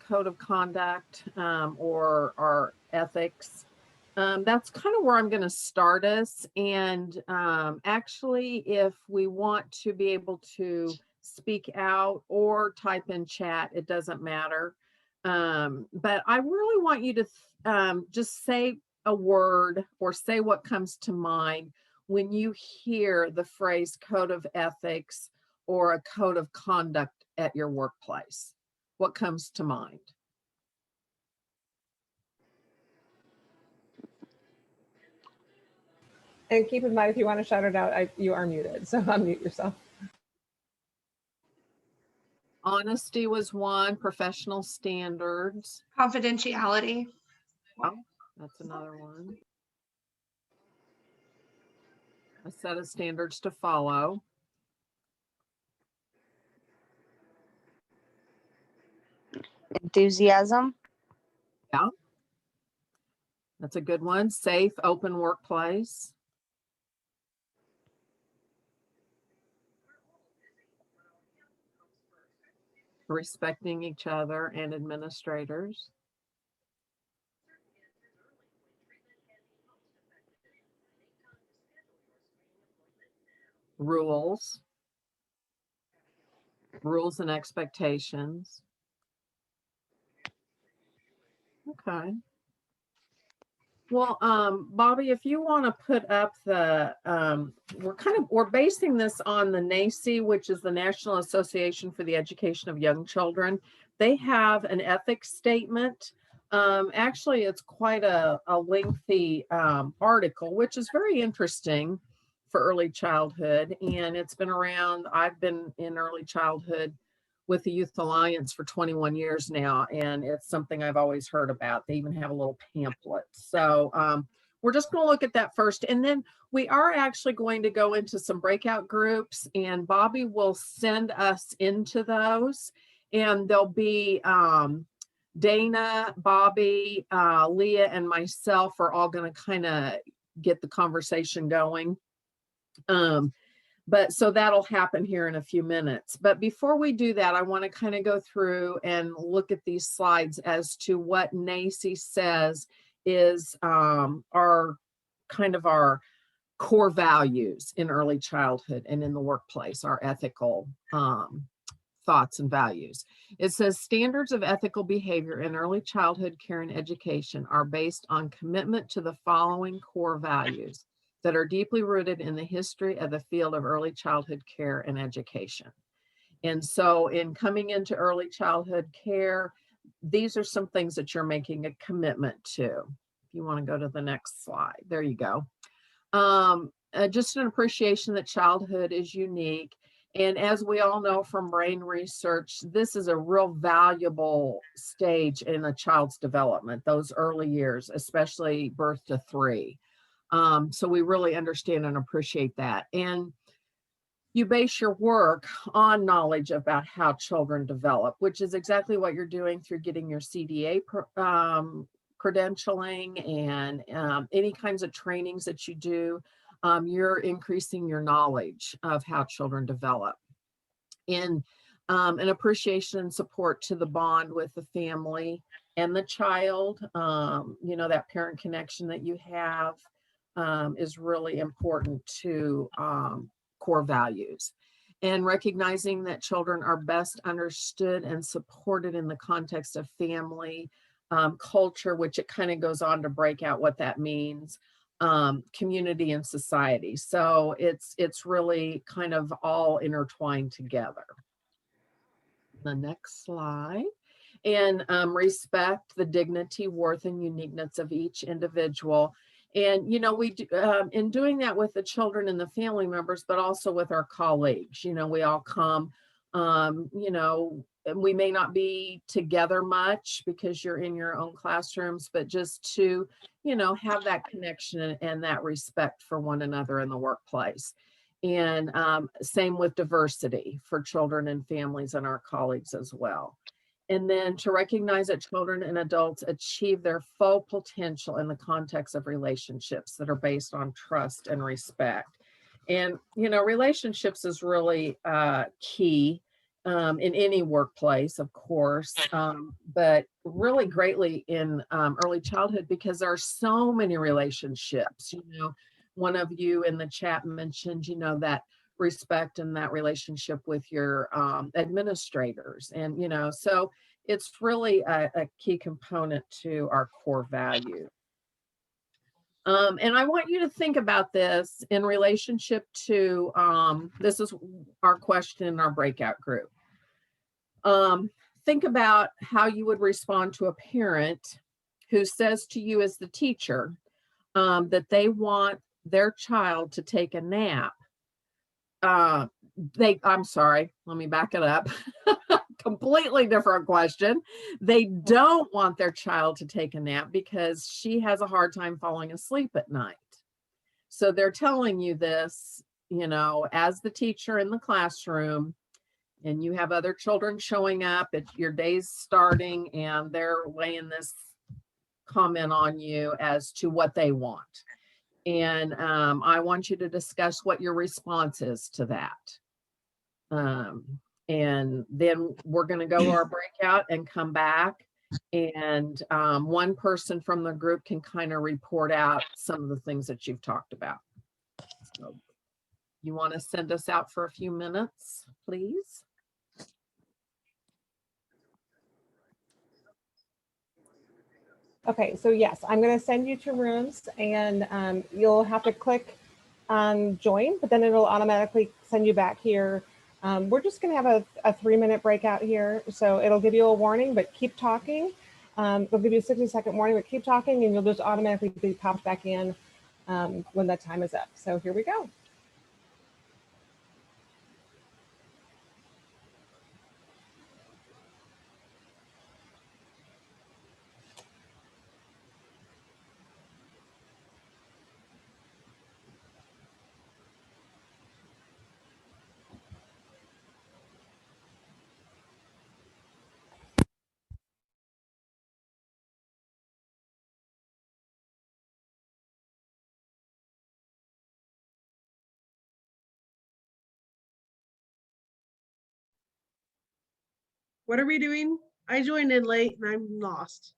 code of conduct or our ethics. That's kind of where I'm going to start us. And actually, if we want to be able to speak out or type in chat, it doesn't matter. But I really want you to just say a word or say what comes to mind when you hear the phrase code of ethics or a code of conduct at your workplace. What comes to mind? And keep in mind, if you want to shout it out, you are muted, so unmute yourself. Honesty was one, professional standards. Confidentiality. Oh, that's another one. A set of standards to follow. Enthusiasm. Yeah. That's a good one. Safe, open workplace. Respecting each other and administrators. Rules and expectations. Okay. Well, Bobby, if you want to put up the, we're basing this on the NACE, which is the National Association for the Education of Young Children. They have an ethics statement. Actually, it's quite a lengthy article, which is very interesting for early childhood. And it's been around, I've been in early childhood with the Youth Alliance for 21 years now, and it's something I've always heard about. They even have a little pamphlet. So we're just going to look at that first, and then we are actually going to go into some breakout groups, and Bobby will send us into those, and there'll be Dana, Bobby, Leah, and myself are all going to kind of get the conversation going. But so that'll happen here in a few minutes. But before we do that, I want to kind of go through and look at these slides as to what NACE says is our core values in early childhood and in the workplace, our ethical thoughts and values. It says standards of ethical behavior in early childhood care and education are based on commitment to the following core values that are deeply rooted in the history of the field of early childhood care and education. And so in coming into early childhood care, these are some things that you're making a commitment to. If you want to go to the next slide, there you go. Just an appreciation that childhood is unique. And as we all know from brain research, this is a real valuable stage in a child's development, those early years, especially birth to 3. So we really understand and appreciate that. And you base your work on knowledge about how children develop, which is exactly what you're doing through getting your CDA credentialing and any kinds of trainings that you do. You're increasing your knowledge of how children develop. And an appreciation and support to the bond with the family and the child, you know, that parent connection that you have. Is really important to core values, and recognizing that children are best understood and supported in the context of family, culture, which it kind of goes on to break out what that means, community and society. So it's really kind of all intertwined together. The next slide. And respect the dignity, worth, and uniqueness of each individual. And, you know, we do, in doing that with the children and the family members, but also with our colleagues, you know, we all come, you know, we may not be together much because you're in your own classrooms, but just to, you know, have that connection and that respect for one another in the workplace. And same with diversity for children and families and our colleagues as well. And then to recognize that children and adults achieve their full potential in the context of relationships that are based on trust and respect. And, you know, relationships is really key in any workplace, of course, but really greatly in early childhood because there are so many relationships. One of you in the chat mentioned, that respect and that relationship with your administrators. And, so it's really a key component to our core value. And I want you to think about this in relationship to, this is our question in our breakout group. Think about how you would respond to a parent who says to you as the teacher that they want their child to take a nap. I'm sorry, let me back it up. Completely different question. They don't want their child to take a nap because she has a hard time falling asleep at night. So they're telling you this, as the teacher in the classroom, and you have other children showing up, your day's starting, and they're laying this comment on you as to what they want. And I want you to discuss what your response is to that. And then we're going to go to our breakout and come back. And one person from the group can kind of report out some of the things that you've talked about. So you want to send us out for a few minutes, please? Okay, so yes, I'm going to send you to rooms, and you'll have to click on join, but then it'll automatically send you back here. We're just going to have a 3-minute breakout here, so it'll give you a warning, but keep talking. It'll give you a 60-second warning, but keep talking, and you'll just automatically be popped back in when that time is up. So here we go. What are we doing? I joined in late and I'm lost.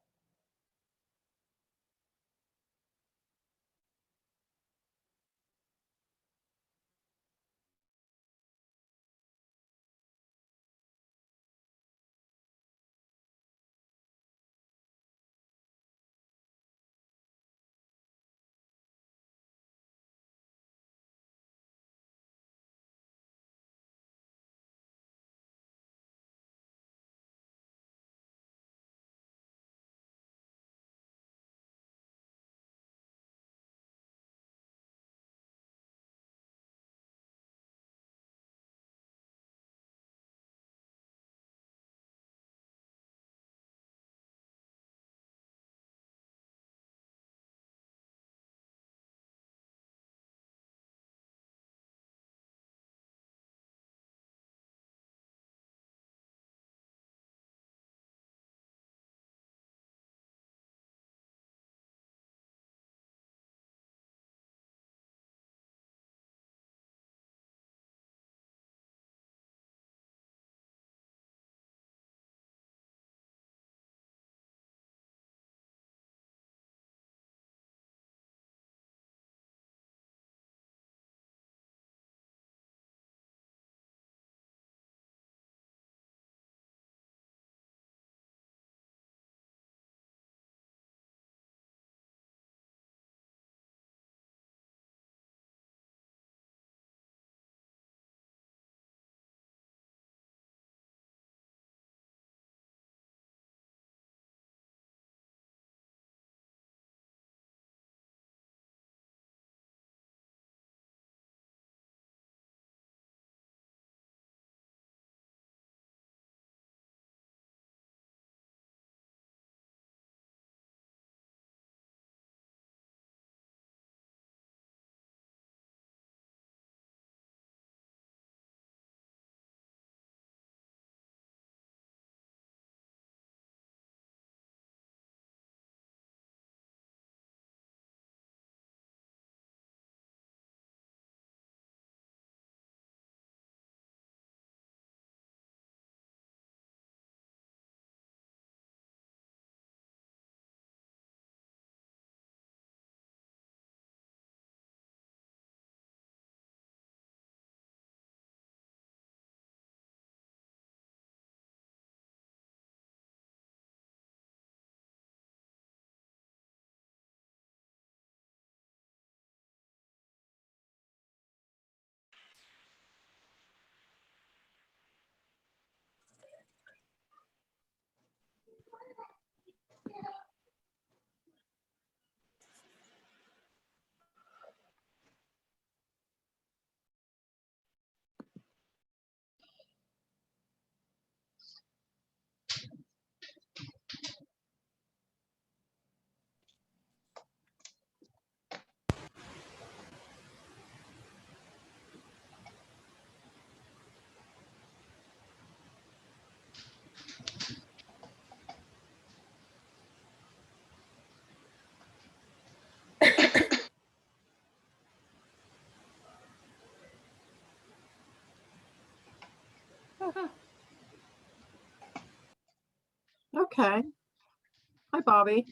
Okay. Hi, Bobby.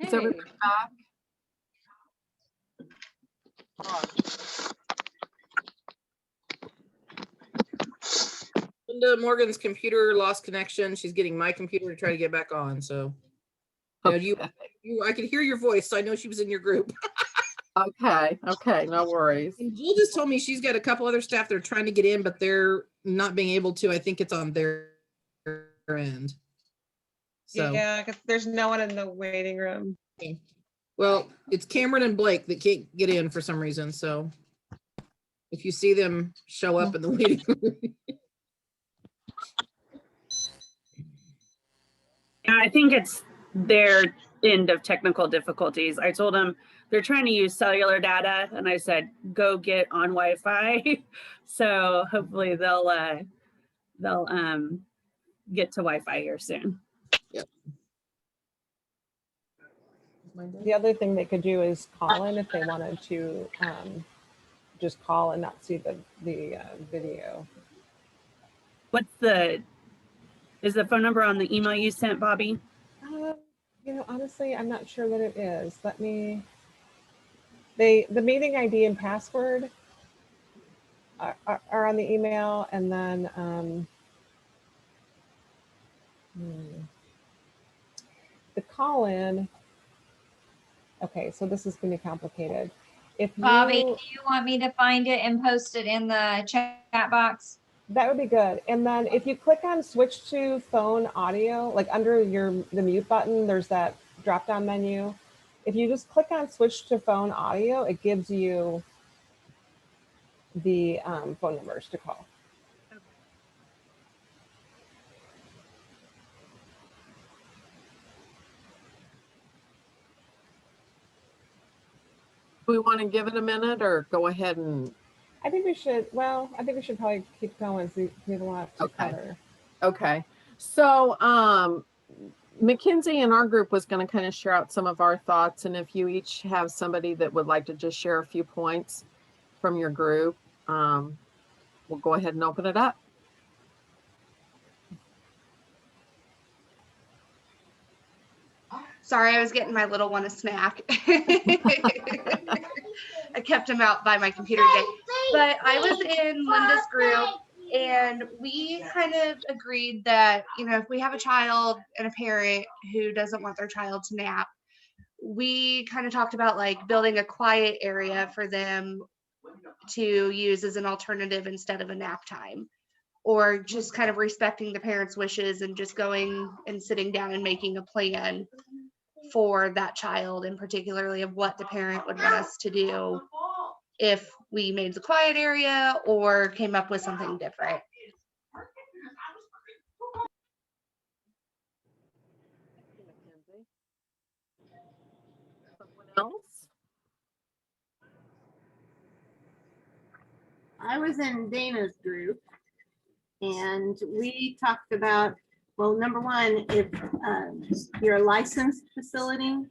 Is everybody back? Linda Morgan's computer lost connection. She's getting my computer to try to get back on. So you, I could hear your voice, so I know she was in your group. Okay. Okay. No worries. And Jill just told me she's got a couple other staff that are trying to get in, but they're not being able to. I think it's on their end. So Yeah, because there's no one in the waiting room. okay. Well, it's Cameron and Blake that can't get in for some reason. So if you see them show up in the waiting room. I think it's their end of technical difficulties. I told them they're trying to use cellular data, and I said, go get on Wi-Fi. So hopefully they'll get to Wi-Fi here soon. Yep. The other thing they could do is call in if they wanted to just call and not see the video. Is the phone number on the email you sent, Bobby? You know, honestly, I'm not sure that it is. Let me, the meeting ID and password are on the email, and then the call in. Okay, so this is going to be complicated. If Bobby, do you want me to find it and post it in the chat box? That would be good. And then if you click on switch to phone audio, like under the mute button, there's that drop down menu. If you just click on switch to phone audio, it gives you the phone numbers to call. Do we want to give it a minute or go ahead and? I think we should, well, I think we should probably keep going so we have a lot to cover. Okay. So Mackenzie in our group was going to kind of share out some of our thoughts. And if you each have somebody that would like to just share a few points from your group, we'll go ahead and open it up. Sorry, I was getting my little one a snack. I kept him out by my computer today. But I was in Linda's group, and we kind of agreed that, you know, if we have a child and a parent who doesn't want their child to nap, we kind of talked about like building a quiet area for them to use as an alternative instead of a nap time, or just kind of respecting the parents' wishes and just going and sitting down and making a plan for that child, and particularly of what the parent would want us to do if we made the quiet area or came up with something different. Someone else? I was in Dana's group, and we talked about, well, number one, if you're a licensed facility,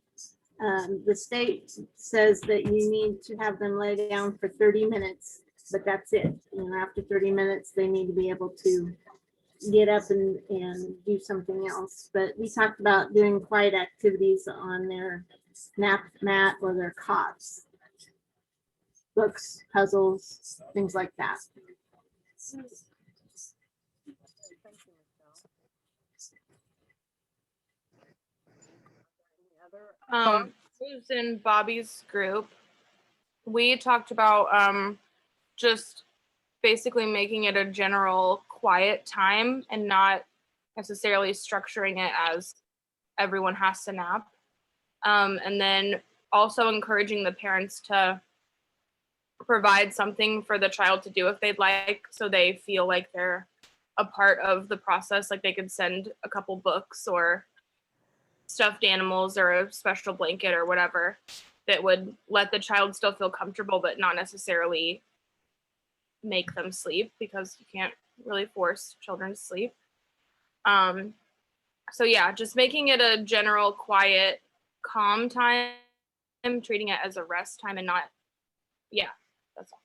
the state says that you need to have them lay down for 30 minutes, but that's it. And after 30 minutes, they need to be able to get up and do something else. But we talked about doing quiet activities on their nap mat or their cots. Books, puzzles, things like that. Who's in Bobby's group. We talked about just basically making it a general quiet time and not necessarily structuring it as everyone has to nap. And then also encouraging the parents to provide something for the child to do if they'd like, so they feel like they're a part of the process. Like they could send a couple books or stuffed animals or a special blanket or whatever that would let the child still feel comfortable, but not necessarily make them sleep, because you can't really force children to sleep. So yeah, just making it a general quiet, calm time, treating it as a rest time and not, yeah, that's all.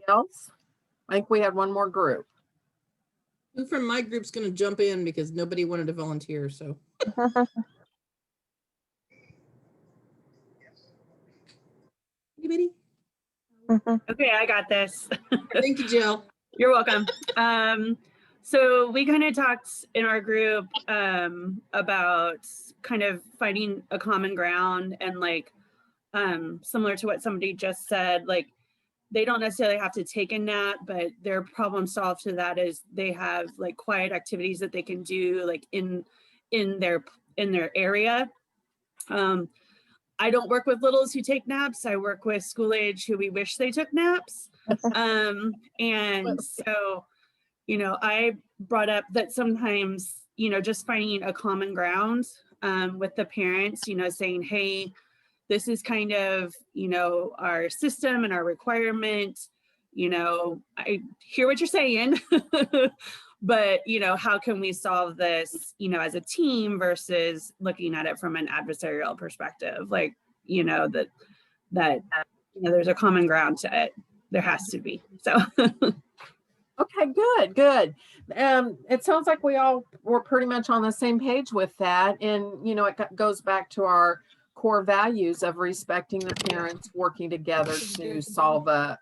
else? I think we had one more group. Who from my group's going to jump in because nobody wanted to volunteer? So anybody? Okay, I got this. Thank you, Jill. You're welcome. So we kind of talked in our group about kind of finding a common ground, and like similar to what somebody just said, like they don't necessarily have to take a nap, but their problem solved to that is they have like quiet activities that they can do like in their area. I don't work with littles who take naps. I work with school age who we wish they took naps. And so, you know, I brought up that sometimes, you know, just finding a common ground with the parents, you know, saying, hey, this is kind of, you know, our system and our requirement. You know, I hear what you're saying, but, you know, how can we solve this, you know, as a team versus looking at it from an adversarial perspective? Like, you know, that, you know, there's a common ground to it. There has to be. So. Okay, good. It sounds like we all were pretty much on the same page with that. And, you know, it goes back to our core values of respecting the parents, working together to solve a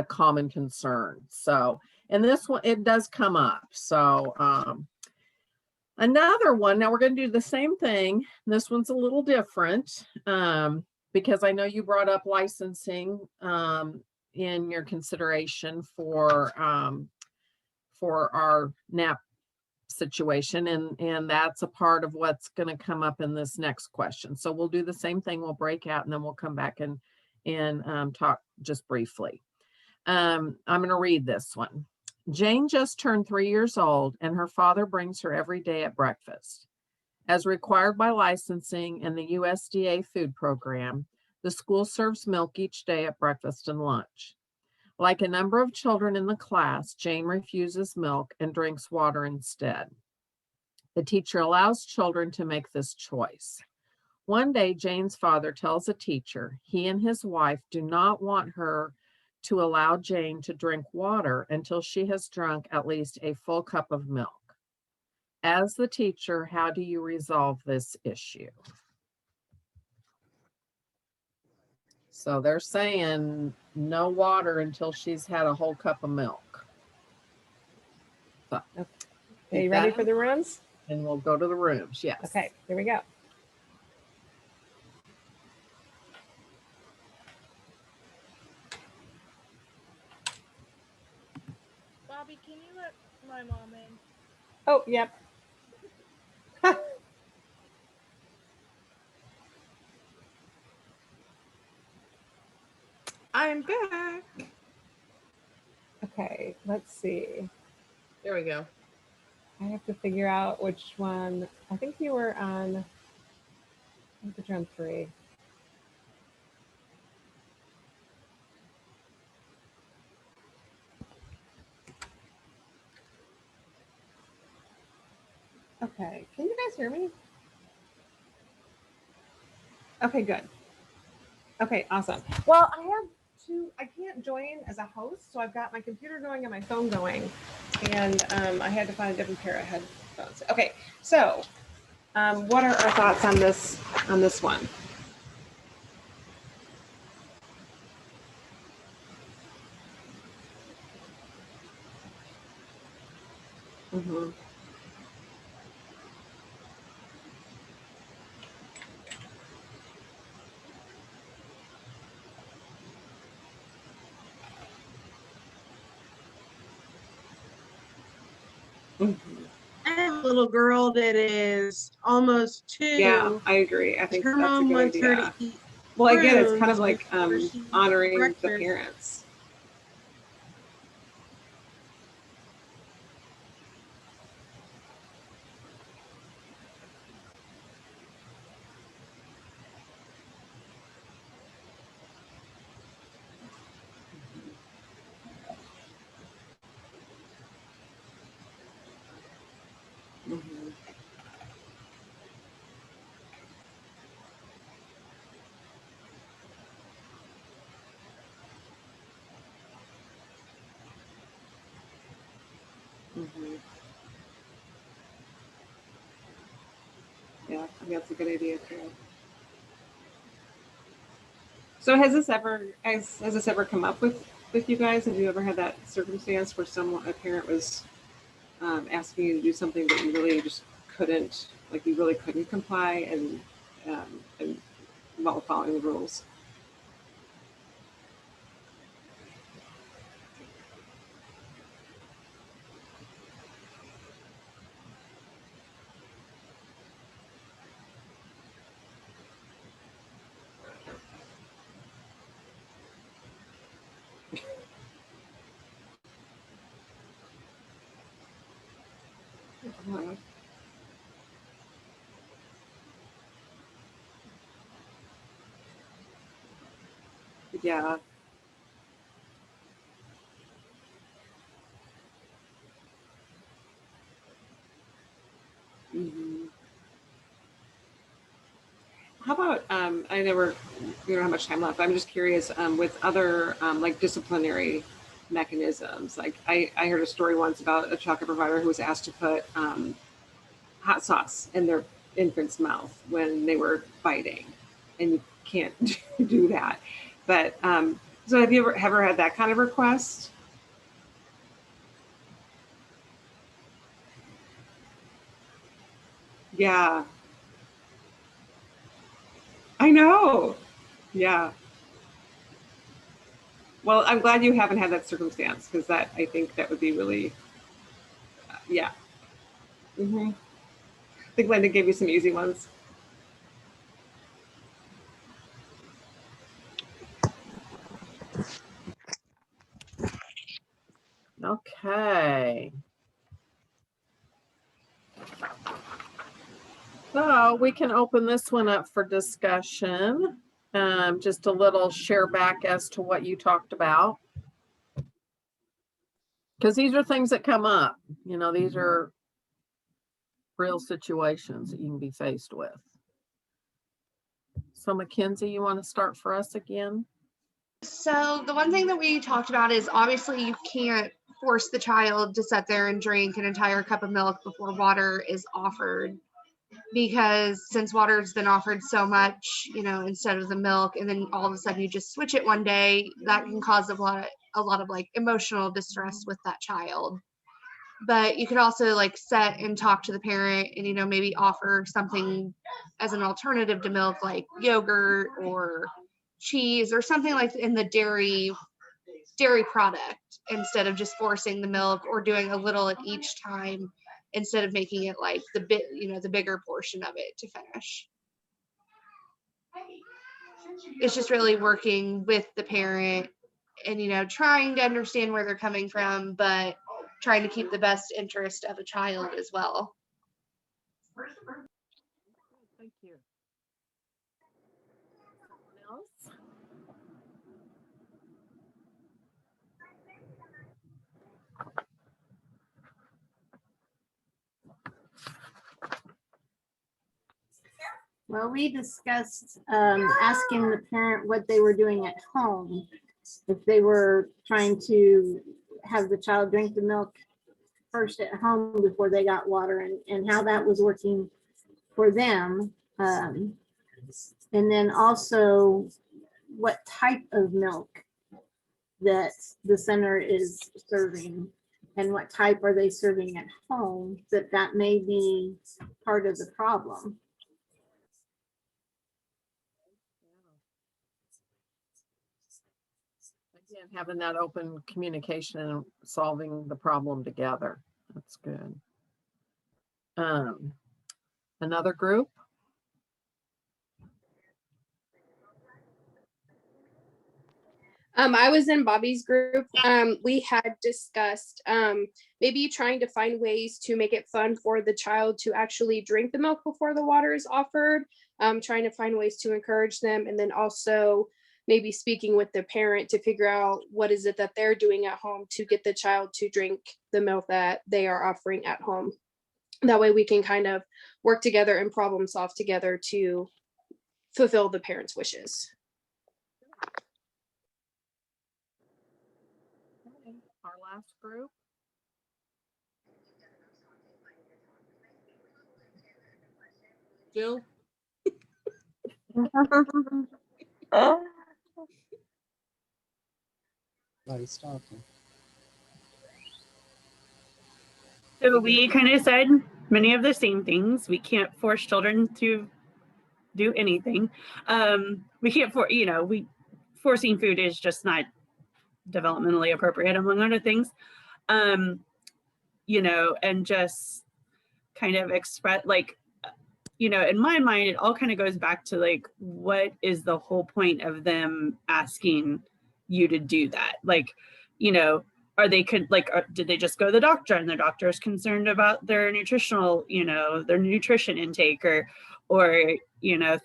common concern. So, and this one, it does come up. So, another one, now we're going to do the same thing. This one's a little different because I know you brought up licensing in your consideration for our NAP situation, and that's a part of what's going to come up in this next question. So we'll do the same thing. We'll break out and then we'll come back and talk just briefly. I'm going to read this one. Jane just turned 3 years old and her father brings her every day at breakfast. As required by licensing and the USDA food program, the school serves milk each day at breakfast and lunch. Like a number of children in the class, Jane refuses milk and drinks water instead. The teacher allows children to make this choice. One day, Jane's father tells the teacher he and his wife do not want her to allow Jane to drink water until she has drunk at least a full cup of milk. As the teacher, how do you resolve this issue? So they're saying no water until she's had a whole cup of milk. So, are you ready for the rooms? And we'll go to the rooms, yes. Okay, here we go. Bobby, can you let my mom in? Oh, yep. I'm back. Okay, let's see. There we go. I have to figure out which one. I think you were on, I think you're on 3. Okay, can you guys hear me? Okay, good. Okay, awesome. Well, I can't join as a host, so I've got my computer going and my phone going, and I had to find a different pair of headphones. Okay, so what are our thoughts on this one? Mm-hmm. I have a little girl that is almost 2. Yeah, I agree. I think her that's mom a good wants her idea. to eat. Well, again, it's kind of prunes like before she eats honoring the breakfast. parents. Mm-hmm. Mhm. Yeah, I think that's a good idea too. So has this ever come up with you guys? Have you ever had that circumstance where a parent was asking you to do something that you really just couldn't, like you really couldn't comply and while following the rules? Yeah. Mhm. How about, I know we don't have much time left, but I'm just curious, with other like disciplinary mechanisms. Like I heard a story once about a childcare provider who was asked to put hot sauce in their infant's mouth when they were biting, and you can't do that. But so have you ever had that kind of request? Yeah, I know. Yeah. Well, I'm glad you haven't had that circumstance, because I think that would be really, yeah. I think Linda gave you some easy ones. Okay. So we can open this one up for discussion. Just a little share back as to what you talked about. Because these are things that come up. You know, these are real situations that you can be faced with. So Mackenzie, you want to start for us again? So the one thing that we talked about is obviously you can't force the child to sit there and drink an entire cup of milk before water is offered, because since water's been offered so much, instead of the milk, and then all of a sudden you just switch it one day, that can cause a lot of like emotional distress with that child. But you could also like set and talk to the parent and maybe offer something as an alternative to milk, like yogurt or cheese or something like in the dairy product, instead of just forcing the milk, or doing a little at each time instead of making it like the bigger portion of it to finish. It's just really working with the parent and trying to understand where they're coming from, but trying to keep the best interest of a child as well. Thank you. Someone else? Well, we discussed asking the parent what they were doing at home. If they were trying to have the child drink the milk first at home before they got water, and how that was working for them. And then also what type of milk that the center is serving, and what type are they serving at home, that may be part of the problem. Again, having that open communication and solving the problem together. That's good. Another group? I was in Bobby's group. We had discussed maybe trying to find ways to make it fun for the child to actually drink the milk before the water is offered, trying to find ways to encourage them, and then also maybe speaking with the parent to figure out what is it that they're doing at home to get the child to drink the milk that they are offering at home. That way we can kind of work together and problem solve together to fulfill the parents' wishes. Okay. Our last group. Jill? Nobody's talking. So we kind of said many of the same things. We can't force children to do anything. We can't forcing food is just not developmentally appropriate, among other things. And just kind of express, like, in my mind, it all kind of goes back to like, what is the whole point of them asking you to do that? Like, did they just go to the doctor and the doctor is concerned about their nutritional, their nutrition intake or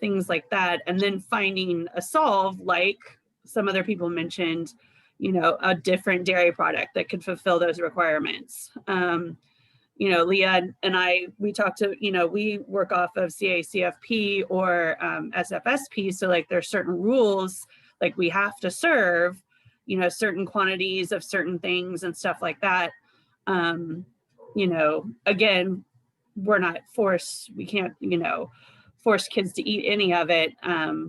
things like that. And then finding a solve, like some other people mentioned, a different dairy product that could fulfill those requirements. Leah and I, we talked to, we work off of CACFP or SFSP. So like there's certain rules, like we have to serve, certain quantities of certain things and stuff like that. Again, we're not forced, we can't, force kids to eat any of it,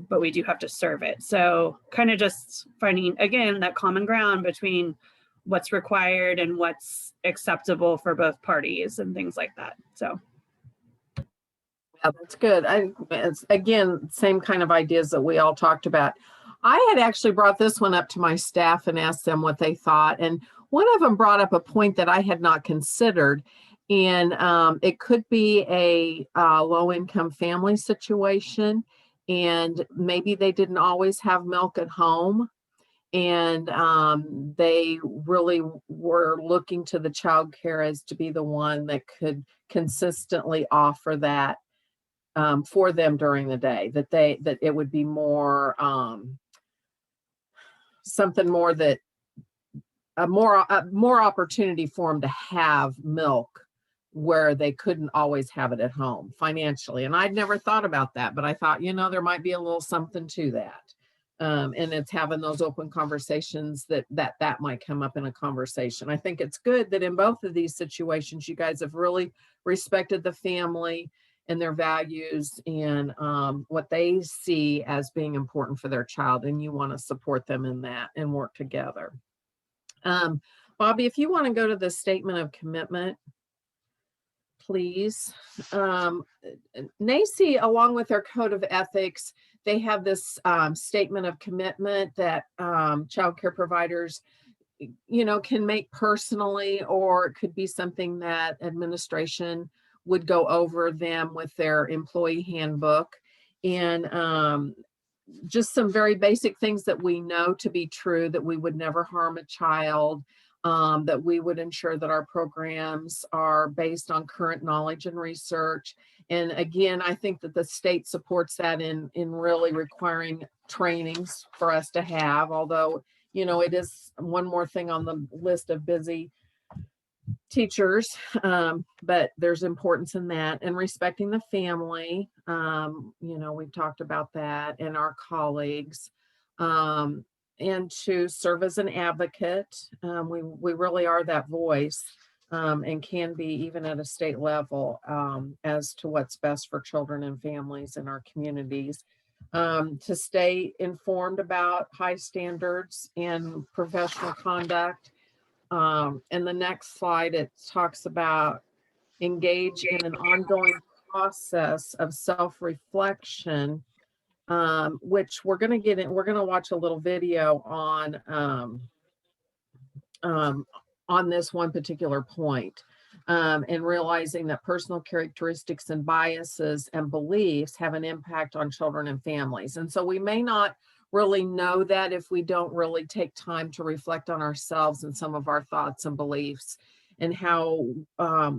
but we do have to serve it. So kind of just finding, again, that common ground between what's required and what's acceptable for both parties and things like that. So. Yeah, that's good. It's, again, same kind of ideas that we all talked about. I had actually brought this one up to my staff and asked them what they thought. And one of them brought up a point that I had not considered. And it could be a low-income family situation. And maybe they didn't always have milk at home. And they really were looking to the child care as to be the one that could consistently offer that for them during the day, that it would be more something more that more opportunity for them to have milk where they couldn't always have it at home financially. And I'd never thought about that, but I thought, there might be a little something to that. And it's having those open conversations that might come up in a conversation. I think it's good that in both of these situations, you guys have really respected the family and their values and what they see as being important for their child, and you want to support them in that and work together. Bobby, if you want to go to the statement of commitment, please. NACCE, along with their code of ethics, they have this statement of commitment that child care providers, can make personally, or it could be something that administration would go over them with their employee handbook. And just some very basic things that we know to be true, that we would never harm a child, that we would ensure that our programs are based on current knowledge and research. And again, I think that the state supports that in really requiring trainings for us to have, although, it is one more thing on the list of busy teachers, but there's importance in that, and respecting the family. We've talked about that, and our colleagues, and to serve as an advocate. We really are that voice, and can be even at a state level, as to what's best for children and families in our communities. To stay informed about high standards and professional conduct. And the next slide, it talks about engage in an ongoing process of self-reflection, which we're going to get in. We're going to watch a little video on this one particular point, and realizing that personal characteristics and biases and beliefs have an impact on children and families. And so we may not really know that if we don't really take time to reflect on ourselves and some of our thoughts and beliefs, and how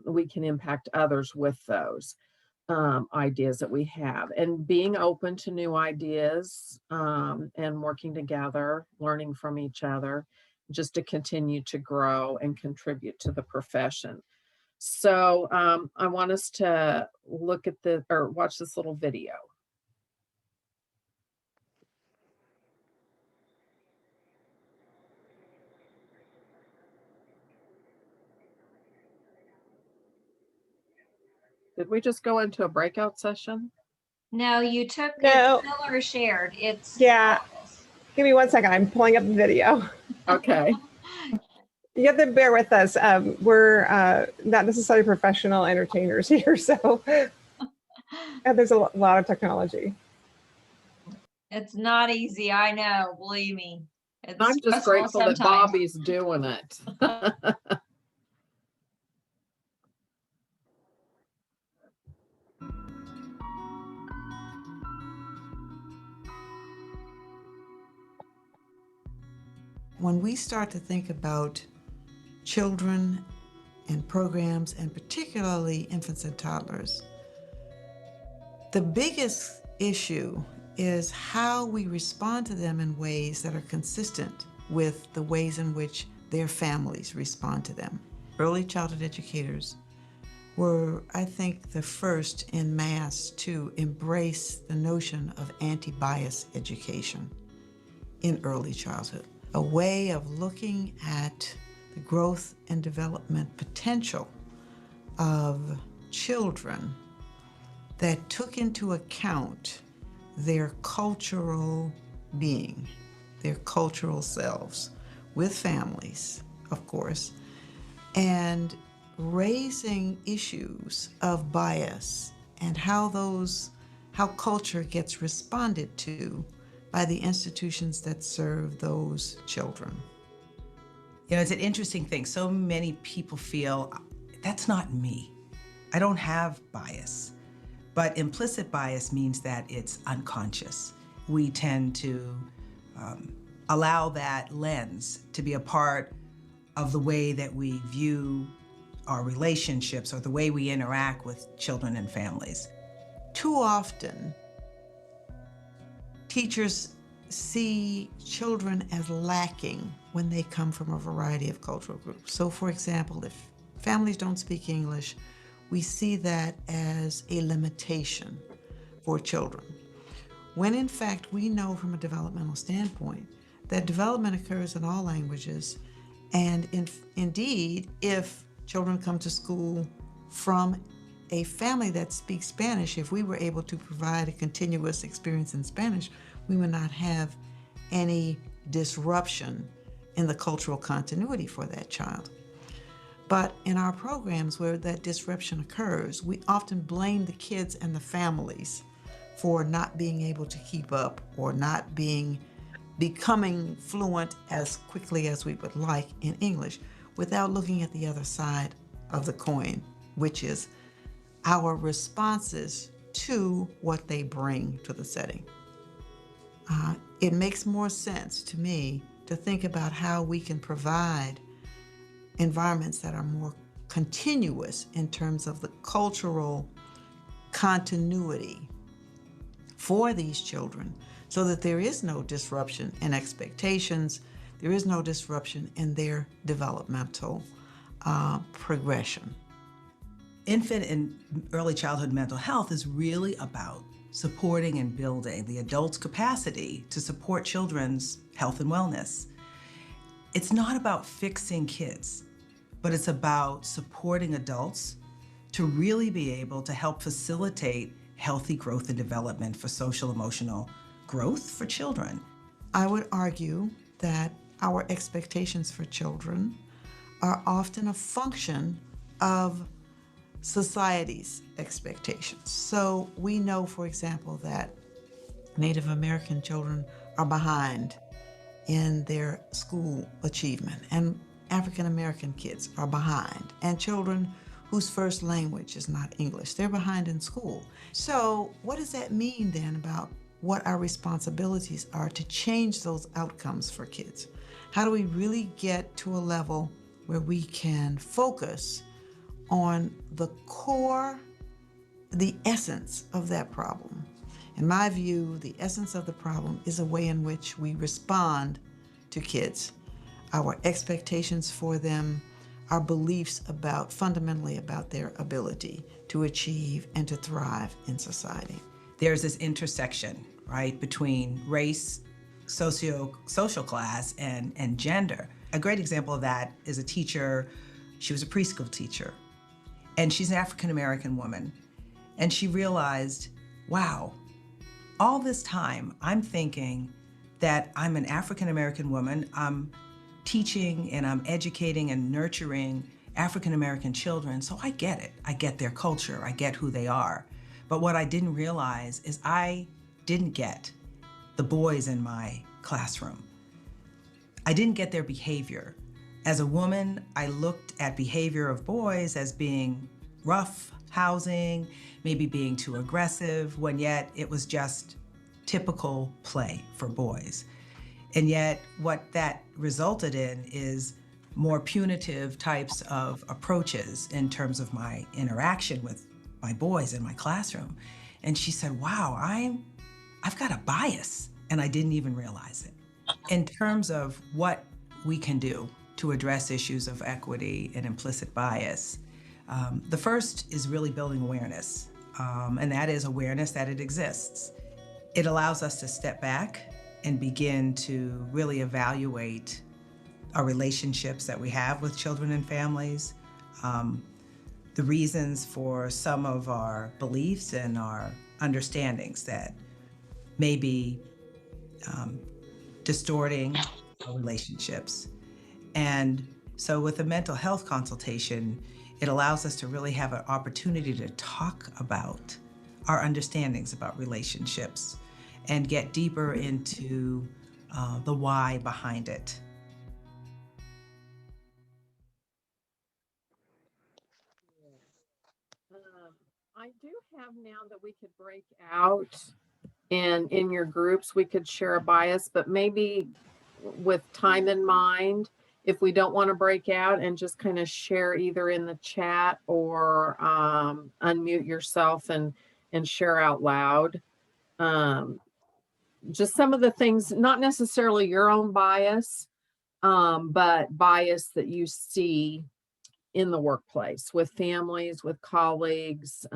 we can impact others with those ideas that we have, and being open to new ideas, and working together, learning from each other, just to continue to grow and contribute to the profession. So I want us to look at watch this little video. Did we just go into a breakout session? No, you took No. it still or shared. It's Yeah. Give me 1 second. I'm pulling up the video. Okay. You have to bear with us. We're not necessarily professional entertainers here, so there's a lot of technology. It's not easy. I know. Believe me. It's I'm just stressful grateful that sometimes. Bobby's doing it. When we start to think about children and programs, and particularly infants and toddlers, the biggest issue is how we respond to them in ways that are consistent with the ways in which their families respond to them. Early childhood educators were, I think, the first en masse to embrace the notion of anti-bias education in early childhood, a way of looking at the growth and development potential of children that took into account their cultural being, their cultural selves, with families, of course, and raising issues of bias and how culture gets responded to by the institutions that serve those children. You know, it's an interesting thing. So many people feel, that's not me. I don't have bias. But implicit bias means that it's unconscious. We tend to allow that lens to be a part of the way that we view our relationships or the way we interact with children and families. Too often, teachers see children as lacking when they come from a variety of cultural groups. So for example, if families don't speak English, we see that as a limitation for children. When in fact, we know from a developmental standpoint that development occurs in all languages. And indeed, if children come to school from a family that speaks Spanish, if we were able to provide a continuous experience in Spanish, we would not have any disruption in the cultural continuity for that child. But in our programs where that disruption occurs, we often blame the kids and the families for not being able to keep up or not becoming fluent as quickly as we would like in English, without looking at the other side of the coin, which is our responses to what they bring to the setting. It makes more sense to me to think about how we can provide environments that are more continuous in terms of the cultural continuity for these children, so that there is no disruption in expectations, there is no disruption in their developmental progression. Infant and early childhood mental health is really about supporting and building the adult's capacity to support children's health and wellness. It's not about fixing kids, but it's about supporting adults to really be able to help facilitate healthy growth and development for social emotional growth for children. I would argue that our expectations for children are often a function of society's expectations. So we know, for example, that Native American children are behind in their school achievement, and African American kids are behind, and children whose first language is not English, they're behind in school. So what does that mean then about what our responsibilities are to change those outcomes for kids? How do we really get to a level where we can focus on the core, the essence of that problem? In my view, the essence of the problem is a way in which we respond to kids, our expectations for them, our beliefs fundamentally about their ability to achieve and to thrive in society. There's this intersection, right, between race, social class, and gender. A great example of that is a teacher. She was a preschool teacher, and she's an African American woman. And she realized, wow, all this time, I'm thinking that I'm an African-American woman. I'm teaching and I'm educating and nurturing African-American children. So I get it. I get their culture. I get who they are. But what I didn't realize is I didn't get the boys in my classroom. I didn't get their behavior. As a woman, I looked at behavior of boys as being rough housing, maybe being too aggressive, when yet it was just typical play for boys. And yet what that resulted in is more punitive types of approaches in terms of my interaction with my boys in my classroom. And she said, wow, I've got a bias, and I didn't even realize it. In terms of what we can do to address issues of equity and implicit bias, the first is really building awareness, and that is awareness that it exists. It allows us to step back and begin to really evaluate our relationships that we have with children and families, the reasons for some of our beliefs and our understandings that may be distorting our relationships. And so with a mental health consultation, it allows us to really have an opportunity to talk about our understandings about relationships and get deeper into the why behind it. I do have now that we could break out and in your groups, we could share a bias, but maybe with time in mind, if we don't want to break out and just kind of share either in the chat or unmute yourself and share out loud. Just some of the things, not necessarily your own bias, but bias that you see in the workplace with families, with colleagues,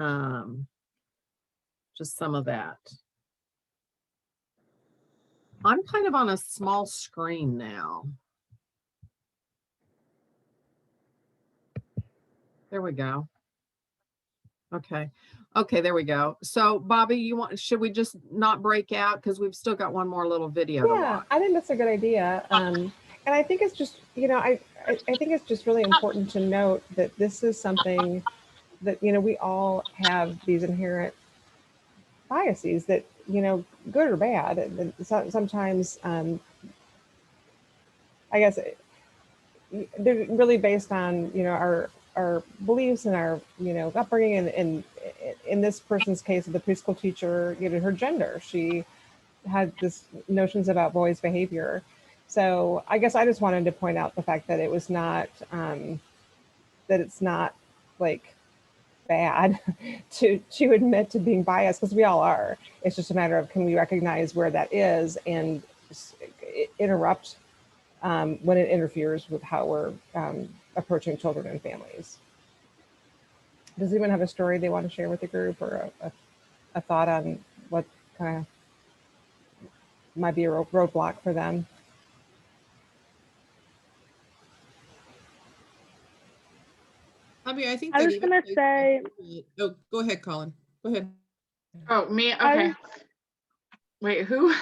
just some of that. I'm kind of on a small screen now. There we go. Okay. Okay, there we go. So Bobby, should we just not break out? Because we've still got one more little video to watch. I think that's a good idea. And I think it's just, I think it's just really important to note that this is something that, we all have these inherent biases that, good or bad. And sometimes, I guess they're really based on, our beliefs and our, upbringing. And in this person's case, the preschool teacher, her gender, she had this notions about boys' behavior. So I guess I just wanted to point out the fact that it was not, that it's not like bad to admit to being biased, because we all are. It's just a matter of, can we recognize where that is and interrupt when it interferes with how we're approaching children and families. Does anyone have a story they want to share with the group, or a thought on what kind of might be a roadblock for them? I mean, I think I was gonna say. Oh, go ahead, Colin. Go ahead. Oh, me? Okay. Wait, who?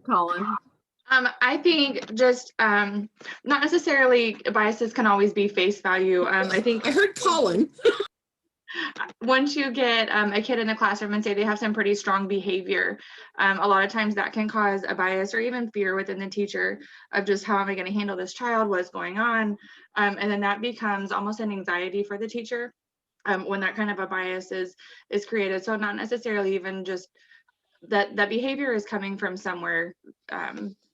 Colin. I think just not necessarily biases can always be face value. I think I heard Colin. Once you get a kid in the classroom and say they have some pretty strong behavior, a lot of times that can cause a bias or even fear within the teacher of just, how am I going to handle this child? What's going on? And then that becomes almost an anxiety for the teacher when that kind of a bias is created. So not necessarily even just that behavior is coming from somewhere,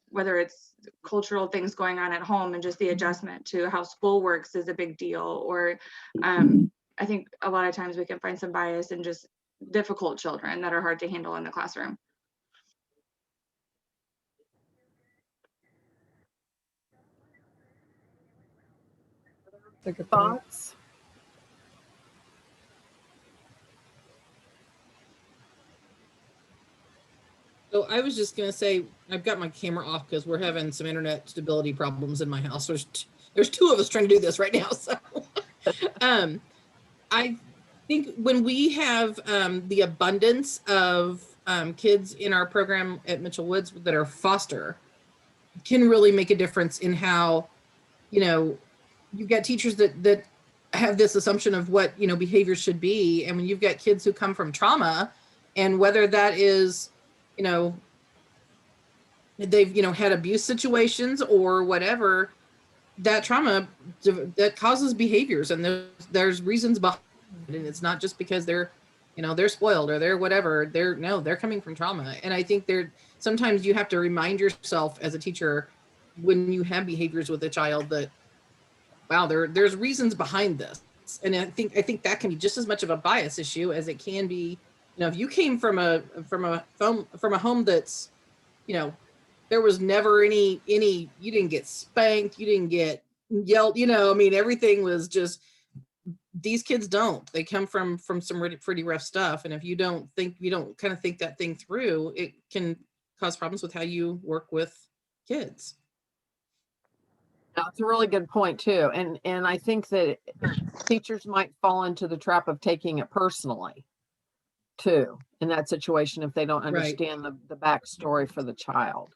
whether it's cultural things going on at home and just the adjustment to how school works is a big deal, or I think a lot of times we can find some bias in just difficult children that are hard to handle in the classroom. Thoughts? So I was just going to say, I've got my camera off because we're having some internet stability problems in my house. There's two of us trying to do this right now. So I think when we have the abundance of kids in our program at Mitchell Woods that are foster, can really make a difference in how, you know, you've got teachers that have this assumption of what, you know, behavior should be. And when you've got kids who come from trauma, and whether that is, you know, they've, you know, had abuse situations or whatever, that trauma that causes behaviors, and there's reasons behind it. And it's not just because they're, you know, they're spoiled or they're whatever. They're coming from trauma. And I think sometimes you have to remind yourself as a teacher when you have behaviors with a child that, wow, there's reasons behind this. And I think that can be just as much of a bias issue as it can be, you know, if you came from a home that's, you know, there was never any, you didn't get spanked, you didn't get yelled, you know, I mean, everything was just, these kids they come from some pretty rough stuff. And if you don't kind of think that thing through, it can cause problems with how you work with kids. That's a really good point too. And I think that teachers might fall into the trap of taking it personally too, in that situation, if they don't understand the backstory for the child.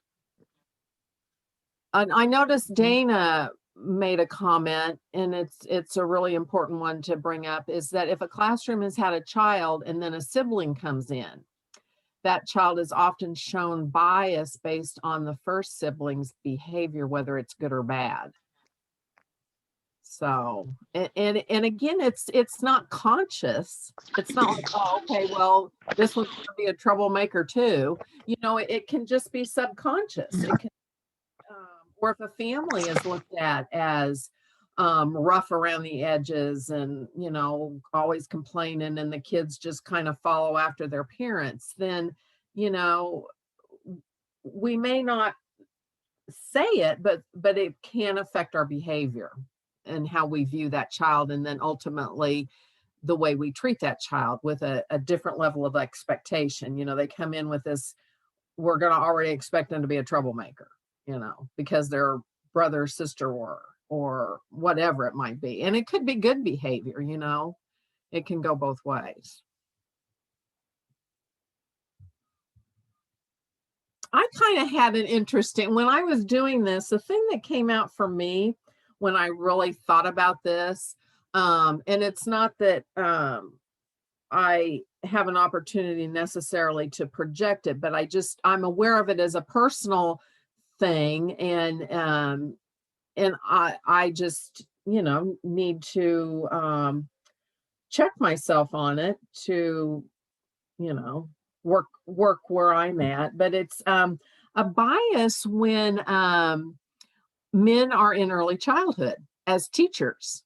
And I noticed Dana made a comment, and it's a really important one to bring up, is that if a classroom has had a child and then a sibling comes in, that child is often shown bias based on the first sibling's behavior, whether it's good or bad. So, and again, it's not conscious. It's not like, oh, okay, well, this one's going to be a troublemaker too. You know, it can just be subconscious. It can, or if a family is looked at as rough around the edges and, you know, always complaining, and the kids just kind of follow after their parents, then, you know, we may not say it, but it can affect our behavior and how we view that child, and then ultimately the way we treat that child with a different level of expectation. You know, they come in with this, we're going to already expect them to be a troublemaker, you know, because their brother or sister or whatever it might be. And it could be good behavior, you know, it can go both ways. I kind of had an interesting, when I was doing this, the thing that came out for me when I really thought about this, and it's not that I have an opportunity necessarily to project it, but I'm aware of it as a personal thing. And I just, you know, need to check myself on it to, you know, work where I'm at. But it's a bias when men are in early childhood as teachers,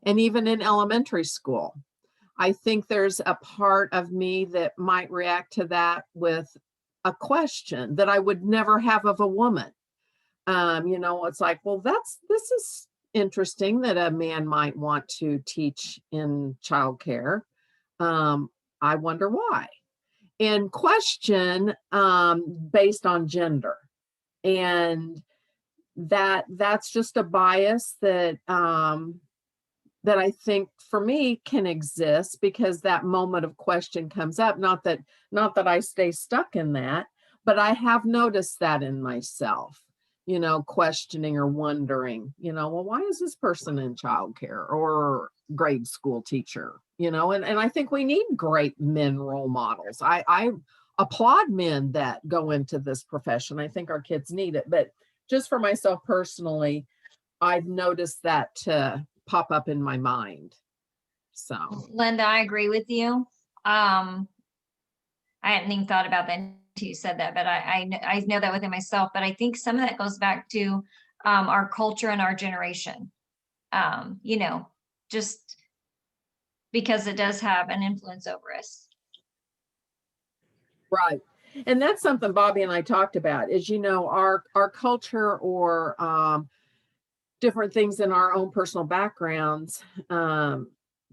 and even in elementary school. I think there's a part of me that might react to that with a question that I would never have of a woman. You know, it's like, well, this is interesting that a man might want to teach in childcare. I wonder why. And question based on gender. And that's just a bias that that I think for me can exist, because that moment of question comes up. Not that I stay stuck in that, but I have noticed that in myself, you know, questioning or wondering, you know, well, why is this person in childcare or grade school teacher, you know? And I think we need great men role models. I applaud men that go into this profession. I think our kids need it, but just for myself personally, I've noticed that pop up in my mind. So, Linda, I agree with you. I hadn't even thought about that until you said that, but I know that within myself. But I think some of that goes back to our culture and our generation. You know, just because it does have an influence over us. right. And that's something Bobby and I talked about, is, you know, our culture or different things in our own personal backgrounds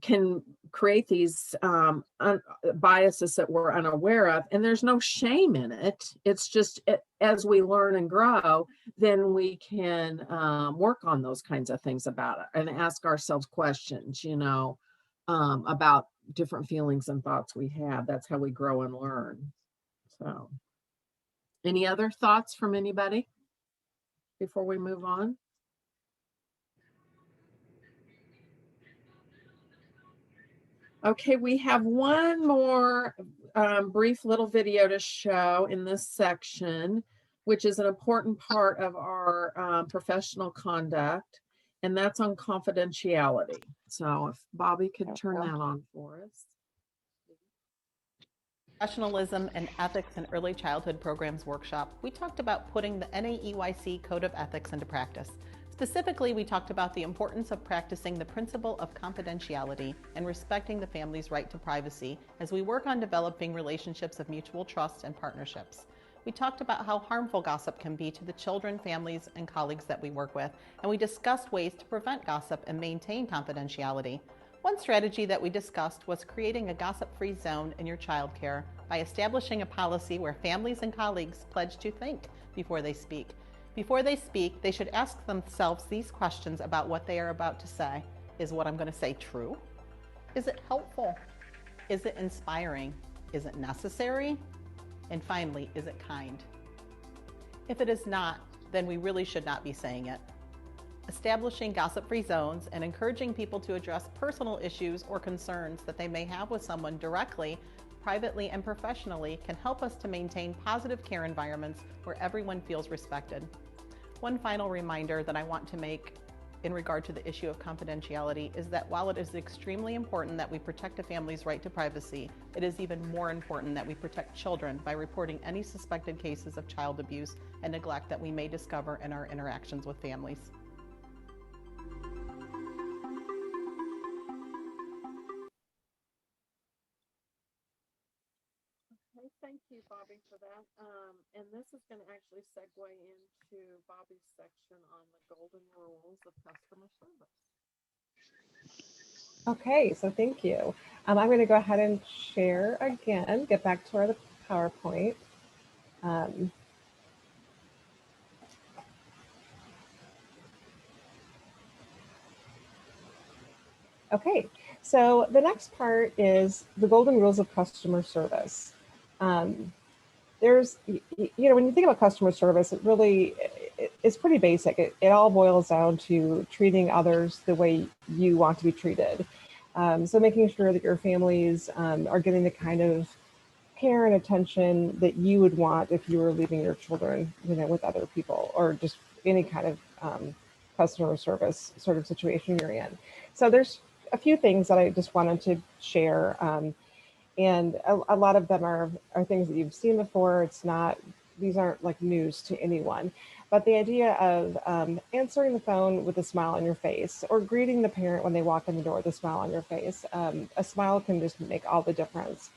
can create these biases that we're unaware of, and there's no shame in it. It's just as we learn and grow, then we can work on those kinds of things about it and ask ourselves questions, you know, about different feelings and thoughts we have. That's how we grow and learn. So, any other thoughts from anybody before we move on? Okay, we have one more brief little video to show in this section, which is an important part of our professional conduct, and that's on confidentiality. So if Bobby could turn that on for us. Professionalism and Ethics in Early Childhood Programs workshop, we talked about putting the NAEYC Code of Ethics into practice. Specifically, we talked about the importance of practicing the principle of confidentiality and respecting the family's right to privacy as we work on developing relationships of mutual trust and partnerships. We talked about how harmful gossip can be to the children, families, and colleagues that we work with, and we discussed ways to prevent gossip and maintain confidentiality. One strategy that we discussed was creating a gossip-free zone in your childcare by establishing a policy where families and colleagues pledge to think before they speak. Before they speak, they should ask themselves these questions about what they are about to say. Is what I'm going to say true? Is it helpful? Is it inspiring? Is it necessary? And finally, is it kind? If it is not, then we really should not be saying it. Establishing gossip-free zones and encouraging people to address personal issues or concerns that they may have with someone directly, privately, and professionally can help us to maintain positive care environments where everyone feels respected. One final reminder that I want to make in regard to the issue of confidentiality is that while it is extremely important that we protect a family's right to privacy, it is even more important that we protect children by reporting any suspected cases of child abuse and neglect that we may discover in our interactions with families. Okay, thank you, Bobby, for that. And this is going to actually segue into Bobby's section on the golden rules of customer service. Okay, so thank you. I'm going to go ahead and share again, get back to our PowerPoint. Okay, so the next part is the golden rules of customer service. There's, when you think about customer service, it really, it's pretty basic. It all boils down to treating others the way you want to be treated. So making sure that your families are getting the kind of care and attention that you would want if you were leaving your children, with other people, or just any kind of customer service sort of situation you're in. So there's a few things that I just wanted to share. And a lot of them are things that you've seen before. These aren't like news to anyone, but the idea of answering the phone with a smile on your face, or greeting the parent when they walk in the door with a smile on your face. A smile can just make all the difference.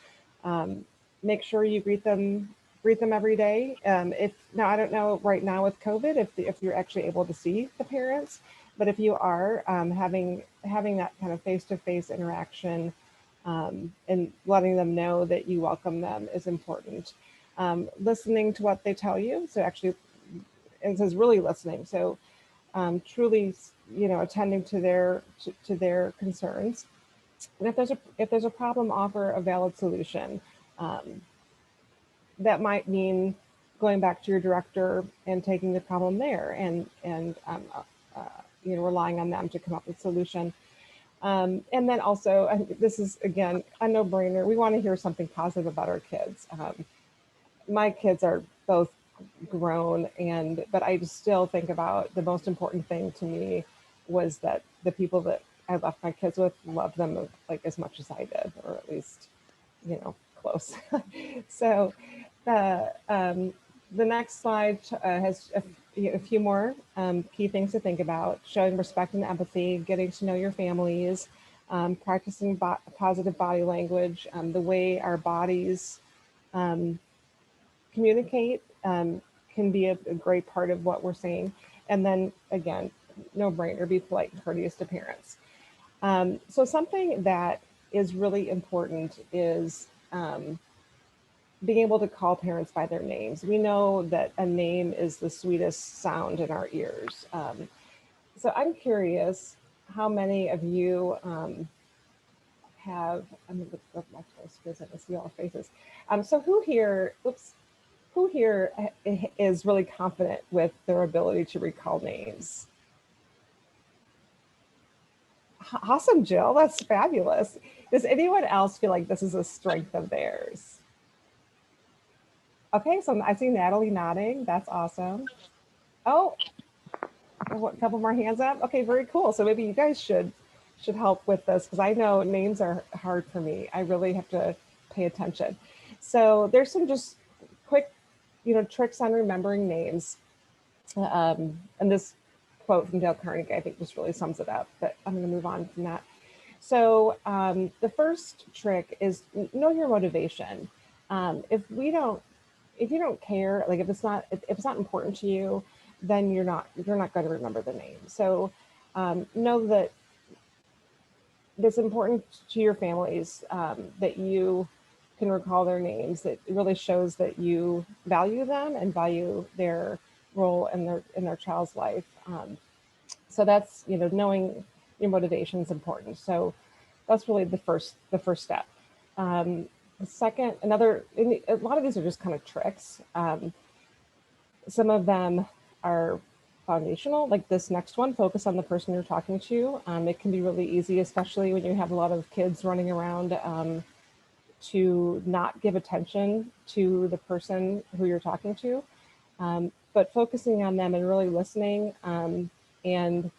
Make sure you greet them every day. Now, I don't know right now with COVID if you're actually able to see the parents, but if you are, having that kind of face-to-face interaction and letting them know that you welcome them is important. Listening to what they tell you, so actually, and says really listening. So truly, attending to their concerns. And if there's a problem, offer a valid solution. That might mean going back to your director and taking the problem there, and relying on them to come up with a solution. And then also, and this is again a no-brainer, we want to hear something positive about our kids. My kids are both grown, but I just still think about the most important thing to me was that the people that I left my kids with loved them like as much as I did, or at least, close. So the next slide has a few more key things to think about: showing respect and empathy, getting to know your families, practicing positive body language, the way our bodies communicate can be a great part of what we're saying. And then again, no brainer, be polite and courteous to parents. So something that is really important is being able to call parents by their names. We know that a name is the sweetest sound in our ears. So I'm curious how many of you have, I'm gonna look my close because I can see all the faces. So who here, oops, who here is really confident with their ability to recall names? Awesome, Jill, that's fabulous. Does anyone else feel like this is a strength of theirs? Okay, so I see Natalie nodding, that's awesome. Oh, a couple more hands up. Okay, very cool. So maybe you guys should help with this because I know names are hard for me. I really have to pay attention. So there's some just quick, tricks on remembering names. And this quote from Dale Carnegie, I think just really sums it up, but I'm going to move on from that. So the first trick is know your motivation. If you don't care, like if it's not important to you, then you're not going to remember the name. So know that it's important to your families that you can recall their names. It really shows that you value them and value their role in their child's life. So that's, knowing your motivation is important. So that's really the first step. The second, a lot of these are just kind of tricks. Some of them are foundational, like this next one, focus on the person you're talking to. It can be really easy, especially when you have a lot of kids running around, to not give attention to the person who you're talking to. But focusing on them and really listening, and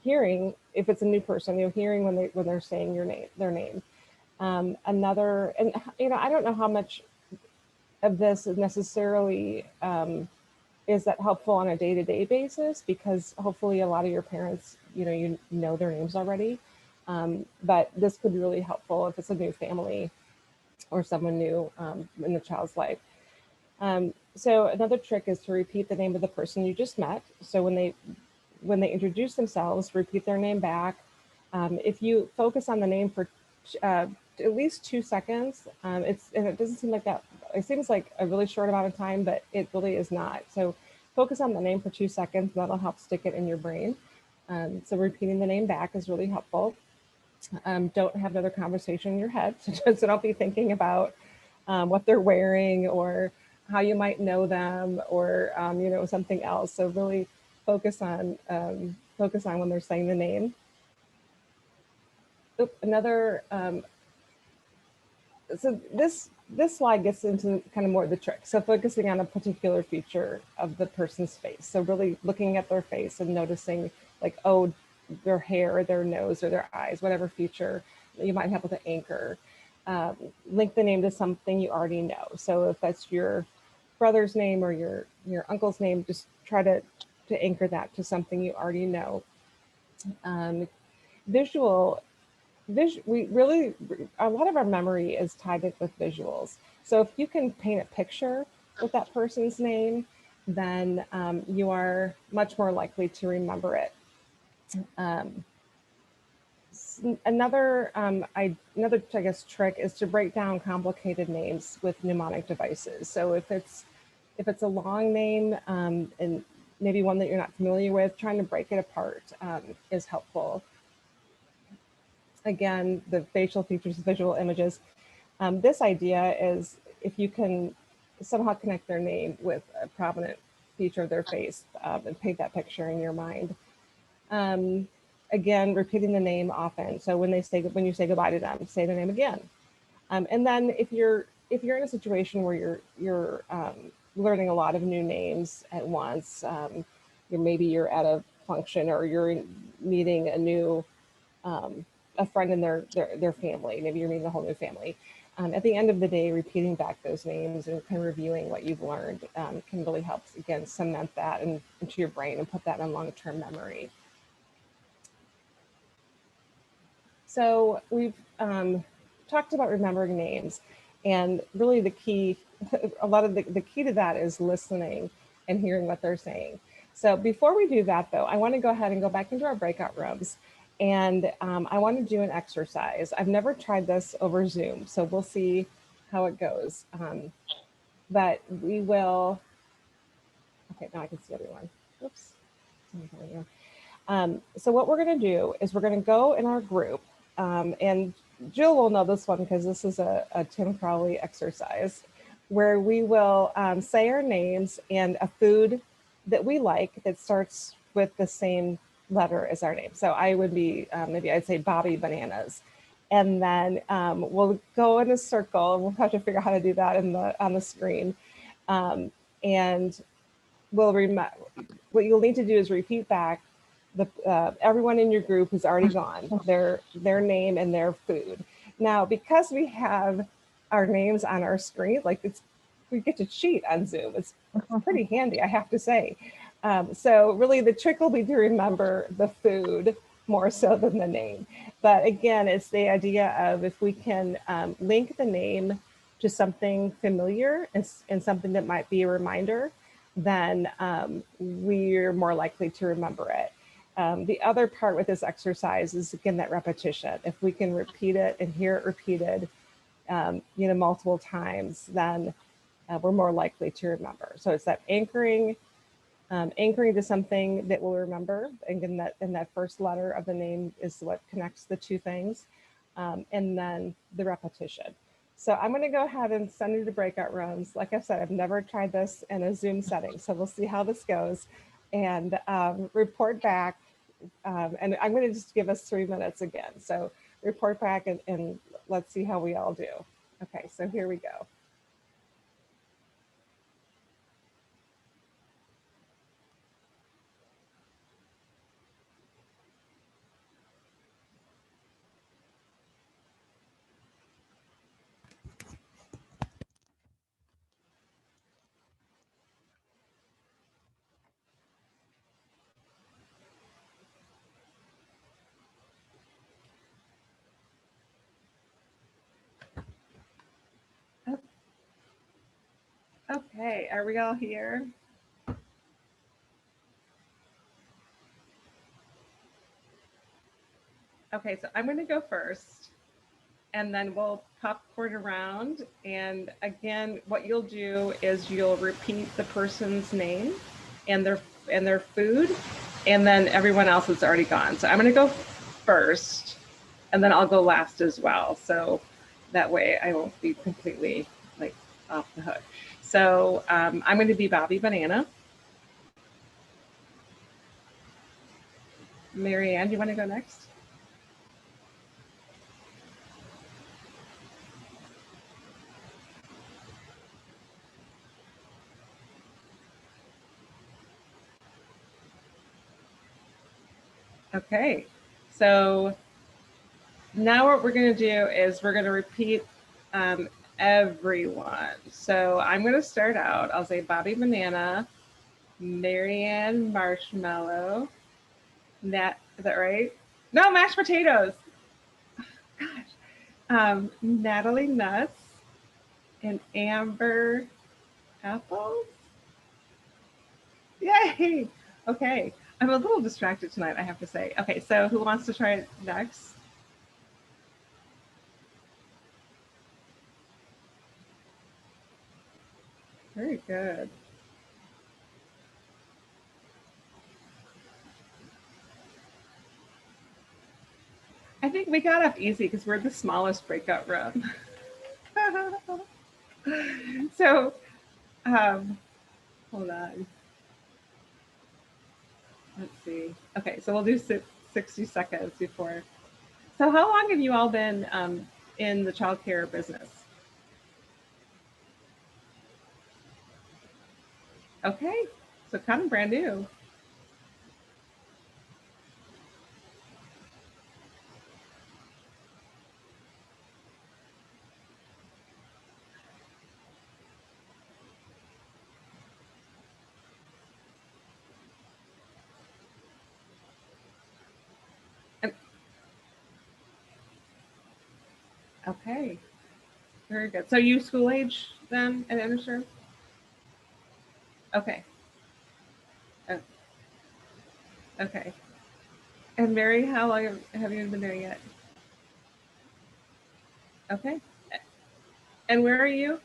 hearing, if it's a new person, hearing when they're saying their name. And I don't know how much of this is necessarily is that helpful on a day-to-day basis, because hopefully a lot of your parents, you know their names already. But this could be really helpful if it's a new family or someone new in the child's life. So another trick is to repeat the name of the person you just met. So when they introduce themselves, repeat their name back. If you focus on the name for at least 2 seconds, and it doesn't seem like that. It seems like a really short amount of time, but it really is not. So focus on the name for 2 seconds. That'll help stick it in your brain. So repeating the name back is really helpful. Don't have another conversation in your head. So don't be thinking about what they're wearing or how you might know them, or something else. So really focus on when they're saying the name. Another. So this slide gets into kind of more of the trick. So focusing on a particular feature of the person's face. So really looking at their face and noticing, like, oh, their hair or their nose or their eyes, whatever feature that you might have with an anchor. Link the name to something you already know. So if that's your brother's name or your uncle's name, just try to anchor that to something you already know. We really, a lot of our memory is tied in with visuals. So if you can paint a picture with that person's name, then you are much more likely to remember it. Another, I guess, trick is to break down complicated names with mnemonic devices. So if it's a long name and maybe one that you're not familiar with, trying to break it apart is helpful. Again, the facial features, visual images. This idea is if you can somehow connect their name with a prominent feature of their face and paint that picture in your mind. Again, repeating the name often. So when you say goodbye to them, say the name again. And then if you're in a situation where you're learning a lot of new names at once, maybe you're at a function or you're meeting a new a friend in their family. Maybe you're meeting a whole new family. At the end of the day, repeating back those names and kind of reviewing what you've learned can really help, again, cement that into your brain and put that in long-term memory. So we've talked about remembering names, and really the key, a lot of the key to that is listening and hearing what they're saying. So before we do that, though, I want to go ahead and go back into our breakout rooms. And I want to do an exercise. I've never tried this over Zoom, so we'll see how it goes. But we will, okay, now I can see everyone. Oops. So what we're going to do is we're going to go in our group. And Jill will know this one because this is a Tim Crowley exercise where we will say our names and a food that we like that starts with the same letter as our name. So I would be, maybe I'd say Bobby Bananas. And then we'll go in a circle, and we'll have to figure out how to do that on the screen. And we'll what you'll need to do is repeat back everyone in your group who's already gone, their name and their food. Now, because we have our names on our screen, like we get to cheat on Zoom. It's pretty handy, I have to say. So really the trick will be to remember the food more so than the name. But again, it's the idea of if we can link the name to something familiar and something that might be a reminder, then we're more likely to remember it. The other part with this exercise is, again, that repetition. If we can repeat it and hear it repeated, multiple times, then we're more likely to remember. So it's that anchoring to something that we'll remember. And that first letter of the name is what connects the two things. And then the repetition. So I'm going to go ahead and send you to breakout rooms. Like I said, I've never tried this in a Zoom setting, so we'll see how this goes and report back. And I'm going to just give us 3 minutes again. So report back and let's see how we all do. Okay, so here we go. Okay, are we all here? Okay, so I'm going to go first, and then we'll popcorn around. And again, what you'll do is you'll repeat the person's name and their food, and then everyone else is already gone. So I'm going to go first, and then I'll go last as well. So that way I won't be completely like off the hook. So I'm going to be Bobby Banana. Mary Ann, do you want to go next? Okay, so now what we're going to do is we're going to repeat everyone. So I'm going to start out. I'll say Bobby Banana, Marianne Marshmallow, Nat, is that right? No, mashed potatoes. Oh, gosh. Natalie Nuts and Amber Apples. Yay. Okay. I'm a little distracted tonight, I have to say. Okay, so who wants to try it next? Very good. I think we got off easy because we're the smallest breakout room. So, hold on. Let's see. Okay, so we'll do 60 seconds before. So how long have you all been in the childcare business? Okay, so kind of brand new. Okay, very good. So you school age then at Ennisher? Okay. Oh, okay. And Mary, how long have you been there yet? Okay. And where are you?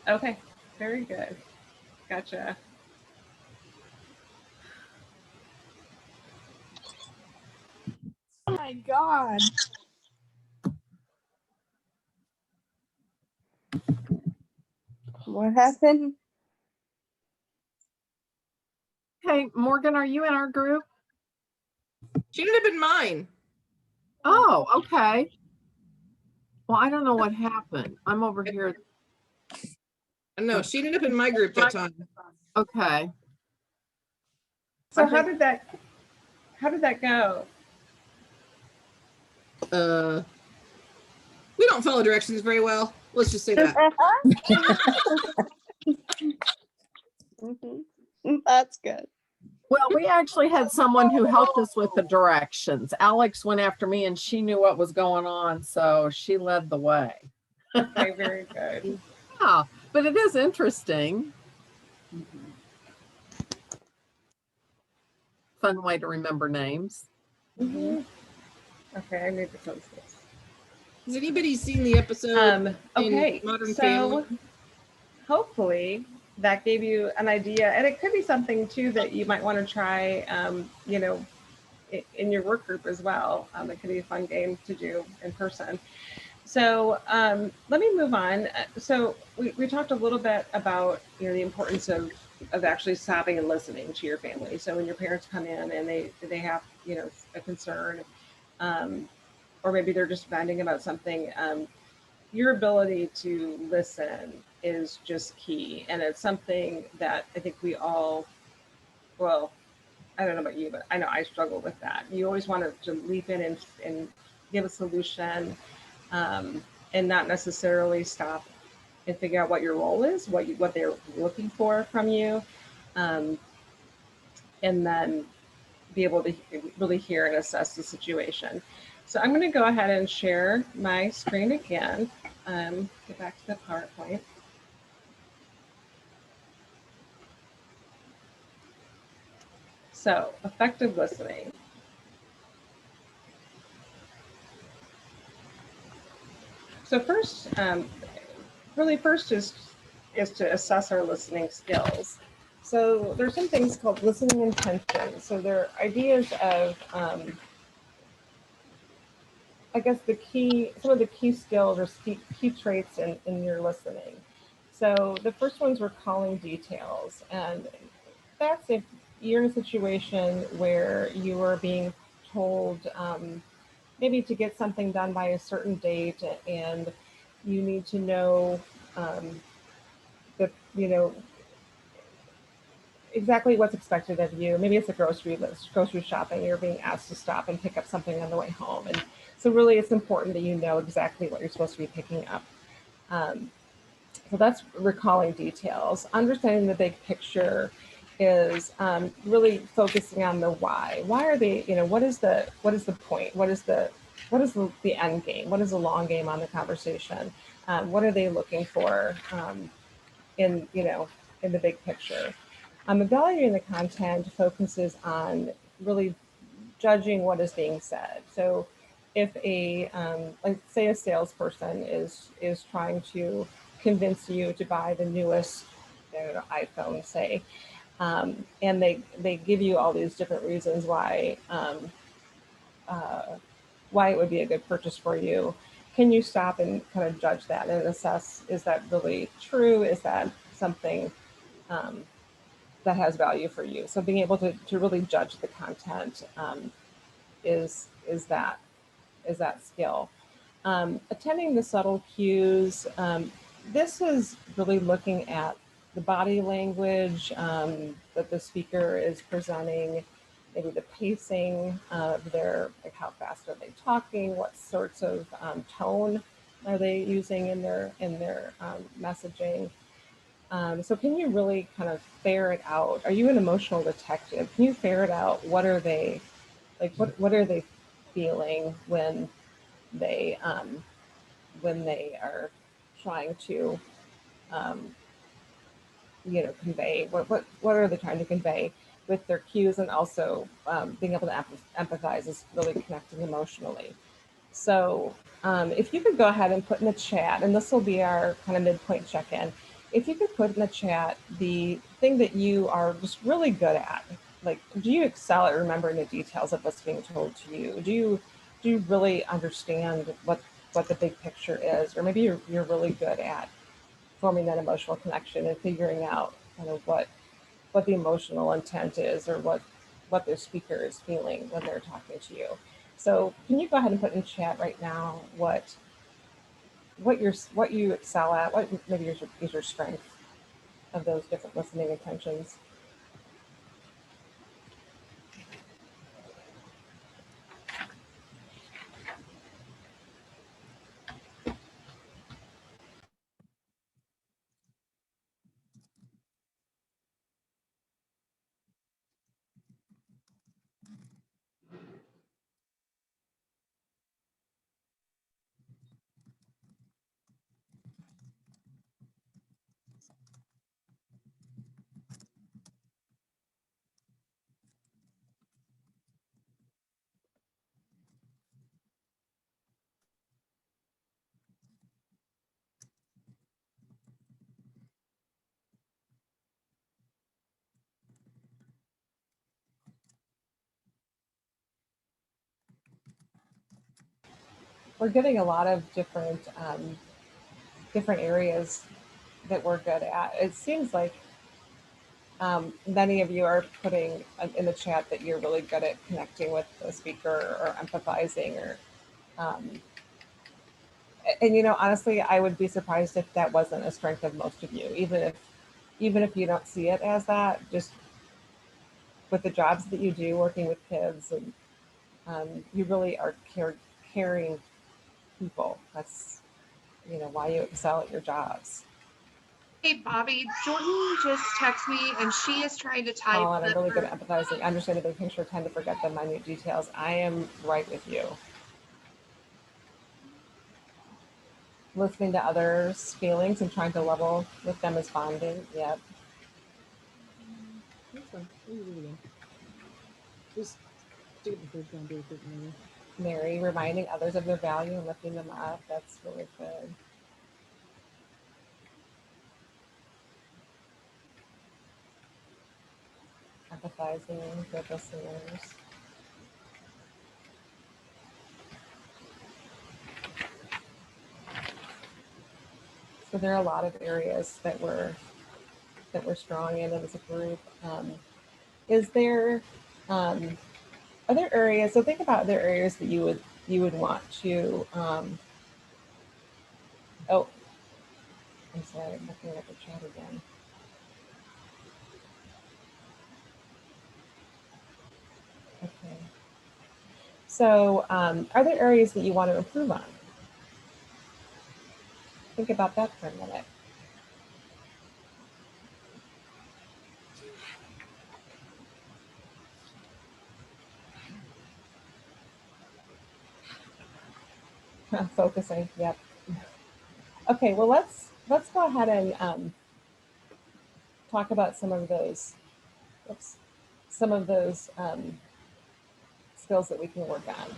Okay, very good. Gotcha. my God. What happened? Hey, Morgan, are you in our group? She ended up in mine. Oh, okay. Well, I don't know what happened. I'm over here. No, she ended up in my group that time. Okay. So how did that go? We don't follow directions very well. Let's just say that. That's good. Well, we actually had someone who helped us with the directions. Alex went after me and she knew what was going on, so she led the way. Okay, very good. Yeah, but it is interesting. Fun way to remember names. Okay, I need to close this. Has anybody seen the episode okay, in Modern so Family? hopefully that gave you an idea, and it could be something too that you might want to try, you know, in your work group as well. It could be a fun game to do in person. So let me move on. So we talked a little bit about, you know, the importance of actually stopping and listening to your family. So when your parents come in and they have, you know, a concern, or maybe they're just venting about something, your ability to listen is just key. And it's something that I think we all, well, I don't know about you, but I know I struggle with that. You always want to leap in and give a solution, and not necessarily stop and figure out what your role is, what they're looking for from you, and then be able to really hear and assess the situation. So I'm going to go ahead and share my screen again. Get back to the PowerPoint. So effective listening. So first, really first is to assess our listening skills. So there's some things called listening intention. So they're ideas of, I guess some of the key skills or key traits in your listening. So the first one's recalling details. And that's if you're in a situation where you are being told maybe to get something done by a certain date, and you need to know that, you know, exactly what's expected of you. Maybe it's a grocery list, grocery shopping. You're being asked to stop and pick up something on the way home. And so really it's important that you know exactly what you're supposed to be picking up. So that's recalling details. Understanding the big picture is really focusing on the why. Why are they, you know, what is the point? What is the end game? What is the long game on the conversation? What are they looking for in the big picture? Evaluating the content focuses on really judging what is being said. So if like say a salesperson is trying to convince you to buy the newest, I don't know, iPhone, say, and they give you all these different reasons why it would be a good purchase for you, can you stop and kind of judge that and assess, is that really true? Is that something that has value for you? So being able to really judge the content is that skill. Attending the subtle cues. This is really looking at the body language that the speaker is presenting, maybe the pacing of like how fast are they talking, what sorts of tone are they using in their messaging. So can you really kind of ferret out? Are you an emotional detective? Can you ferret out what are they like? What are they feeling when they are trying to convey? What are they trying to convey with their cues, and also being able to empathize is really connecting emotionally. So if you could go ahead and put in the chat, and this will be our kind of midpoint check-in, if you could put in the chat the thing that you are just really good at. Like, do you excel at remembering the details of what's being told to you? Do you do you really understand what the big picture is, or maybe you're really good at forming that emotional connection and figuring out kind of what the emotional intent is, or what the speaker is feeling when they're talking to you. So can you go ahead and put in chat right now what you excel at, what maybe is your strength of those different listening intentions? We're getting a lot of different areas that we're good at. It seems like many of you are putting in the chat that you're really good at connecting with the speaker or empathizing, or and you know, honestly, I would be surprised if that wasn't a strength of most of you, even if you don't see it as that, just with the jobs that you do working with kids, and you really are caring people. That's, you know, why you excel at your jobs. Hey, Bobby, Jordan just texted me and she is trying to type. Colin, I'm really good at empathizing, understanding, making sure, tend to forget the minute details. I am right with you. Listening to others' feelings and trying to level with them is bonding. Yep. Just do it the first time, do it maybe. Mary, reminding others of their value and lifting them up. That's really good. Empathizing, good listeners. So there are a lot of areas that we're strong in as a group. Is there other areas? So think about other areas that you would want to. Oh, I'm sorry, I'm looking at the chat again. Okay. So are there areas that you want to improve on? Think about that for a minute. Focusing, yep. Okay, well let's go ahead and talk about some of those. Oops, some of those skills that we can work on.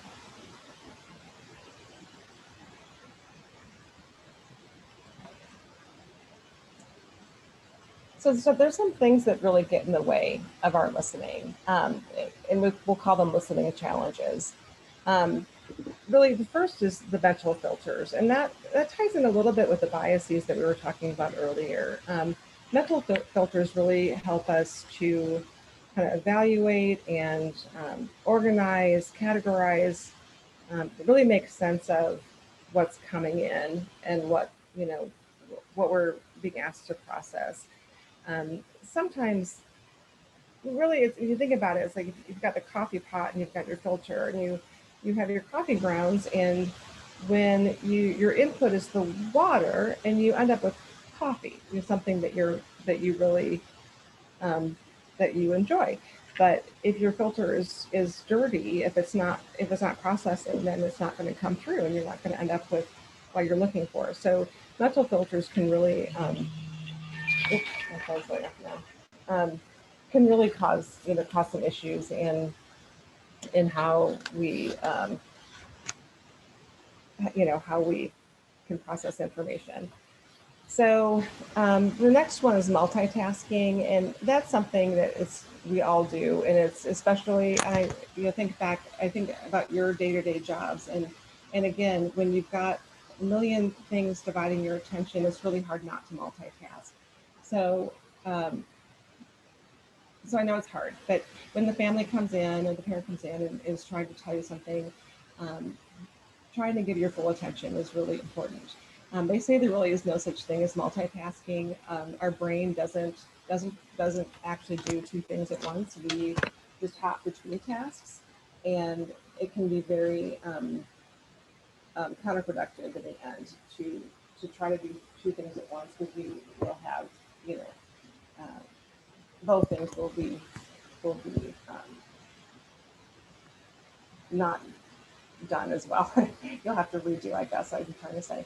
So there's some things that really get in the way of our listening, and we'll call them listening challenges. Really, the first is the mental filters, and that ties in a little bit with the biases that we were talking about earlier. Mental filters really help us to kind of evaluate and organize, categorize, really make sense of what's coming in and what we're being asked to process. Sometimes, really, if you think about it, it's like you've got the coffee pot and you've got your filter, and you have your coffee grounds, and when your input is the water, and you end up with coffee, something that you really that you enjoy. But if your filter is dirty, if it's not processing, then it's not going to come through, and you're not going to end up with what you're looking for. So mental filters can really can really cause some issues in how we how we can process information. So the next one is multitasking, and that's something that we all do. And it's especially, think back, I think about your day-to-day jobs. And again, when you've got a million things dividing your attention, it's really hard not to multitask. So, so I know it's hard, but when the family comes in or the parent comes in and is trying to tell you something, trying to give your full attention is really important. They say there really is no such thing as multitasking. Our brain doesn't actually do two things at once. We just hop between tasks, and it can be very counterproductive in the end to try to do two things at once, because you will have, both things will be not done as well. You'll have to redo, I guess I'm trying to say.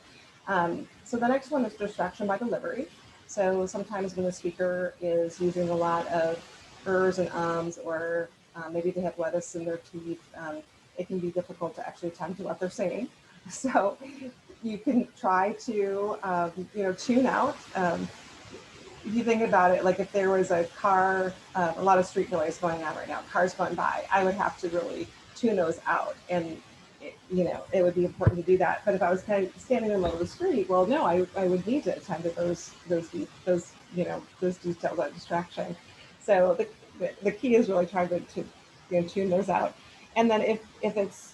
So the next one is distraction by delivery. So sometimes when the speaker is using a lot of ers and ums, or maybe they have lettuce in their teeth, it can be difficult to actually attend to what they're saying. So you can try to, tune out. If you think about it, like if there was a car, a lot of street noise going on right now, cars going by, I would have to really tune those out. And it would be important to do that. But if I was kind of standing in the middle of the street, well, no, I would need to attend to those details of distraction. So the key is really trying to tune those out. And then if it's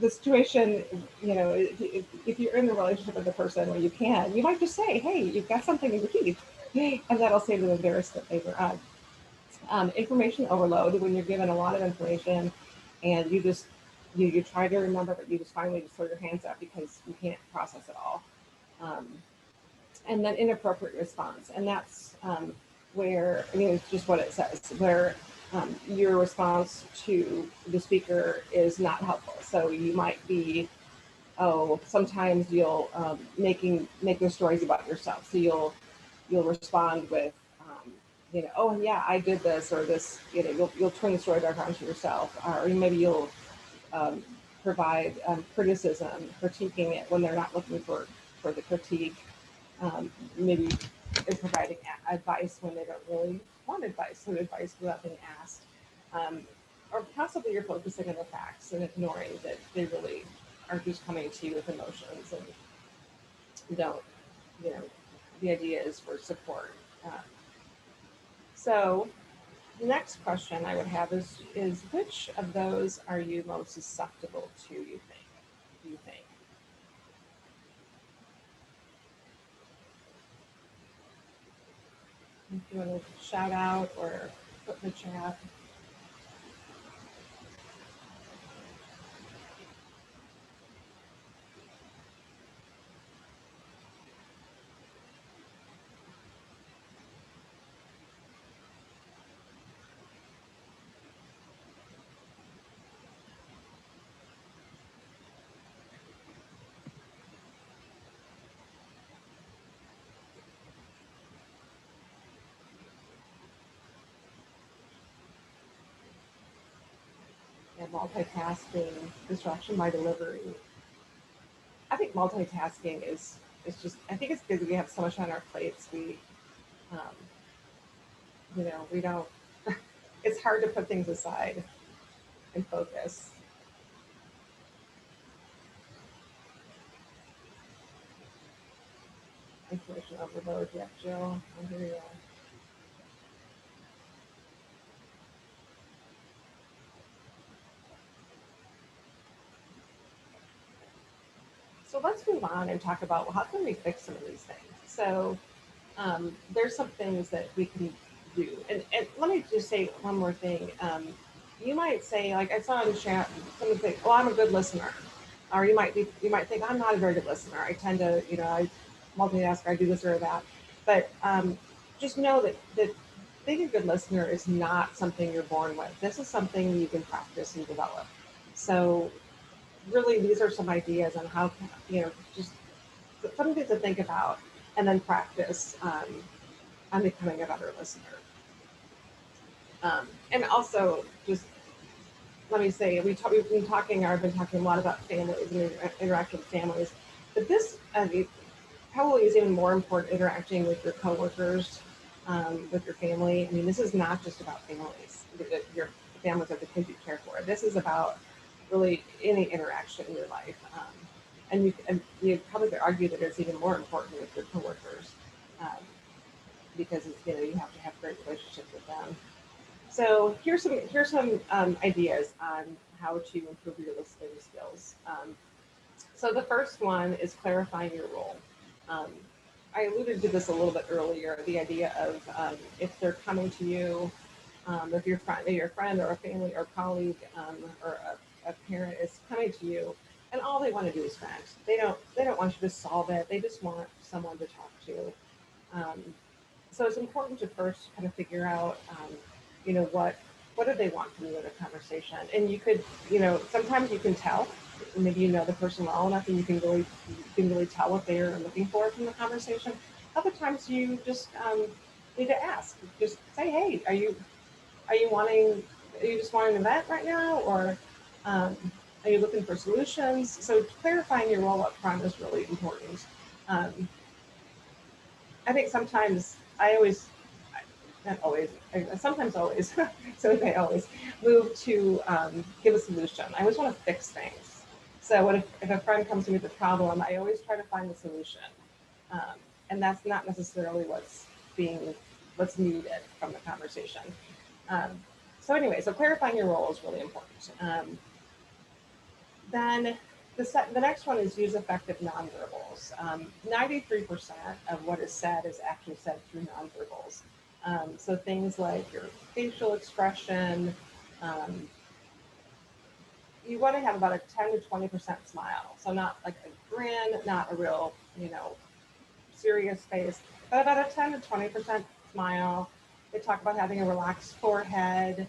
the situation, if you're in a relationship with the person where you might just say, hey, you've got something in your teeth, and that'll save them embarrassment later on. Information overload, when you're given a lot of information and you try to remember, but you just finally just throw your hands up because you can't process it all. And then inappropriate response. And that's where, it's just what it says, where your response to the speaker is not helpful. So you might be, sometimes you'll making stories about yourself. So you'll respond with, oh yeah, I did this, or this, you'll turn the story back onto yourself, or maybe you'll provide criticism, critiquing it when they're not looking for the critique. Maybe they're providing advice when they don't really want advice, so advice without being asked. Or possibly you're focusing on the facts and ignoring that they really are just coming to you with emotions and don't, the idea is for support. So the next question I would have is which of those are you most susceptible to, do you think? If you want to shout out or put in the chat. Multitasking, distraction by delivery. I think multitasking is just, I think it's because we have so much on our plates. We don't, it's hard to put things aside and focus. Information overload, yeah, Jill, I hear you. So let's move on and talk about, well, how can we fix some of these things? So there's some things that we can do. And let me just say one more thing. You might say, like I saw in the chat, someone think, well, I'm a good listener. Or you might think, I'm not a very good listener. I tend to, I multitask, I do this or that. But just know that being a good listener is not something you're born with. This is something you can practice and develop. So really, these are some ideas on how, just something to think about and then practice on becoming a better listener. And also, just let me say, I've been talking a lot about families and interacting with families, but this probably is even more important, interacting with your coworkers with your family. I mean, this is not just about families, your families are the kids you care for. This is about really any interaction in your life. And you probably could argue that it's even more important with your coworkers, because it's, you know, you have to have great relationships with them. So here's some ideas on how to improve your listening skills. So the first one is clarifying your role. I alluded to this a little bit earlier, the idea of if they're coming to you, if your friend or a family or colleague or a parent is coming to you, and all they want to do is vent. They don't want you to solve it. They just want someone to talk to. So it's important to first kind of figure out, you know, what do they want from you in a conversation? And you could, you know, sometimes you can tell. Maybe you know the person well enough, and you can really tell what they're looking for from the conversation. Other times you just need to ask. Just say, hey, are you just wanting an event right now, or are you looking for solutions? So clarifying your role up front is really important. I think sometimes sometimes always, so they always move to give a solution. I always want to fix things. So if a friend comes to me with a problem, I always try to find the solution. And that's not necessarily what's needed from the conversation. So anyway, so clarifying your role is really important. Then the next one is use effective nonverbals. 93% of what is said is actually said through nonverbals. So things like your facial expression, you want to have about a 10 to 20% smile. So not like a grin, not a real, you know, serious face, but about a 10 to 20% smile. They talk about having a relaxed forehead,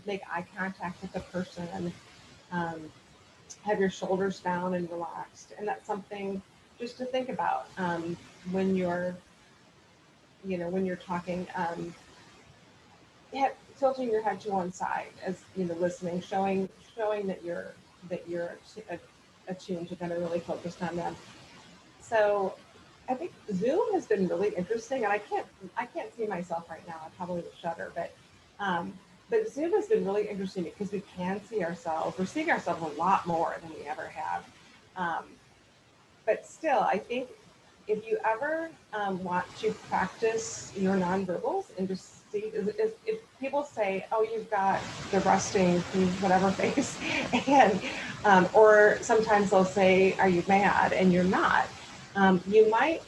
make eye contact with the person, have your shoulders down and relaxed. And that's something just to think about when you're talking. Tilting your head to one side as you know, listening, showing that you're attuned to them and really focused on them. So I think Zoom has been really interesting, and I can't see myself right now. I probably would shudder, but Zoom has been really interesting because we can see ourselves. We're seeing ourselves a lot more than we ever have. But still, I think if you ever want to practice your nonverbals and just see, if people say, oh, you've got the resting whatever face, and or sometimes they'll say, are you mad? And you're not. You might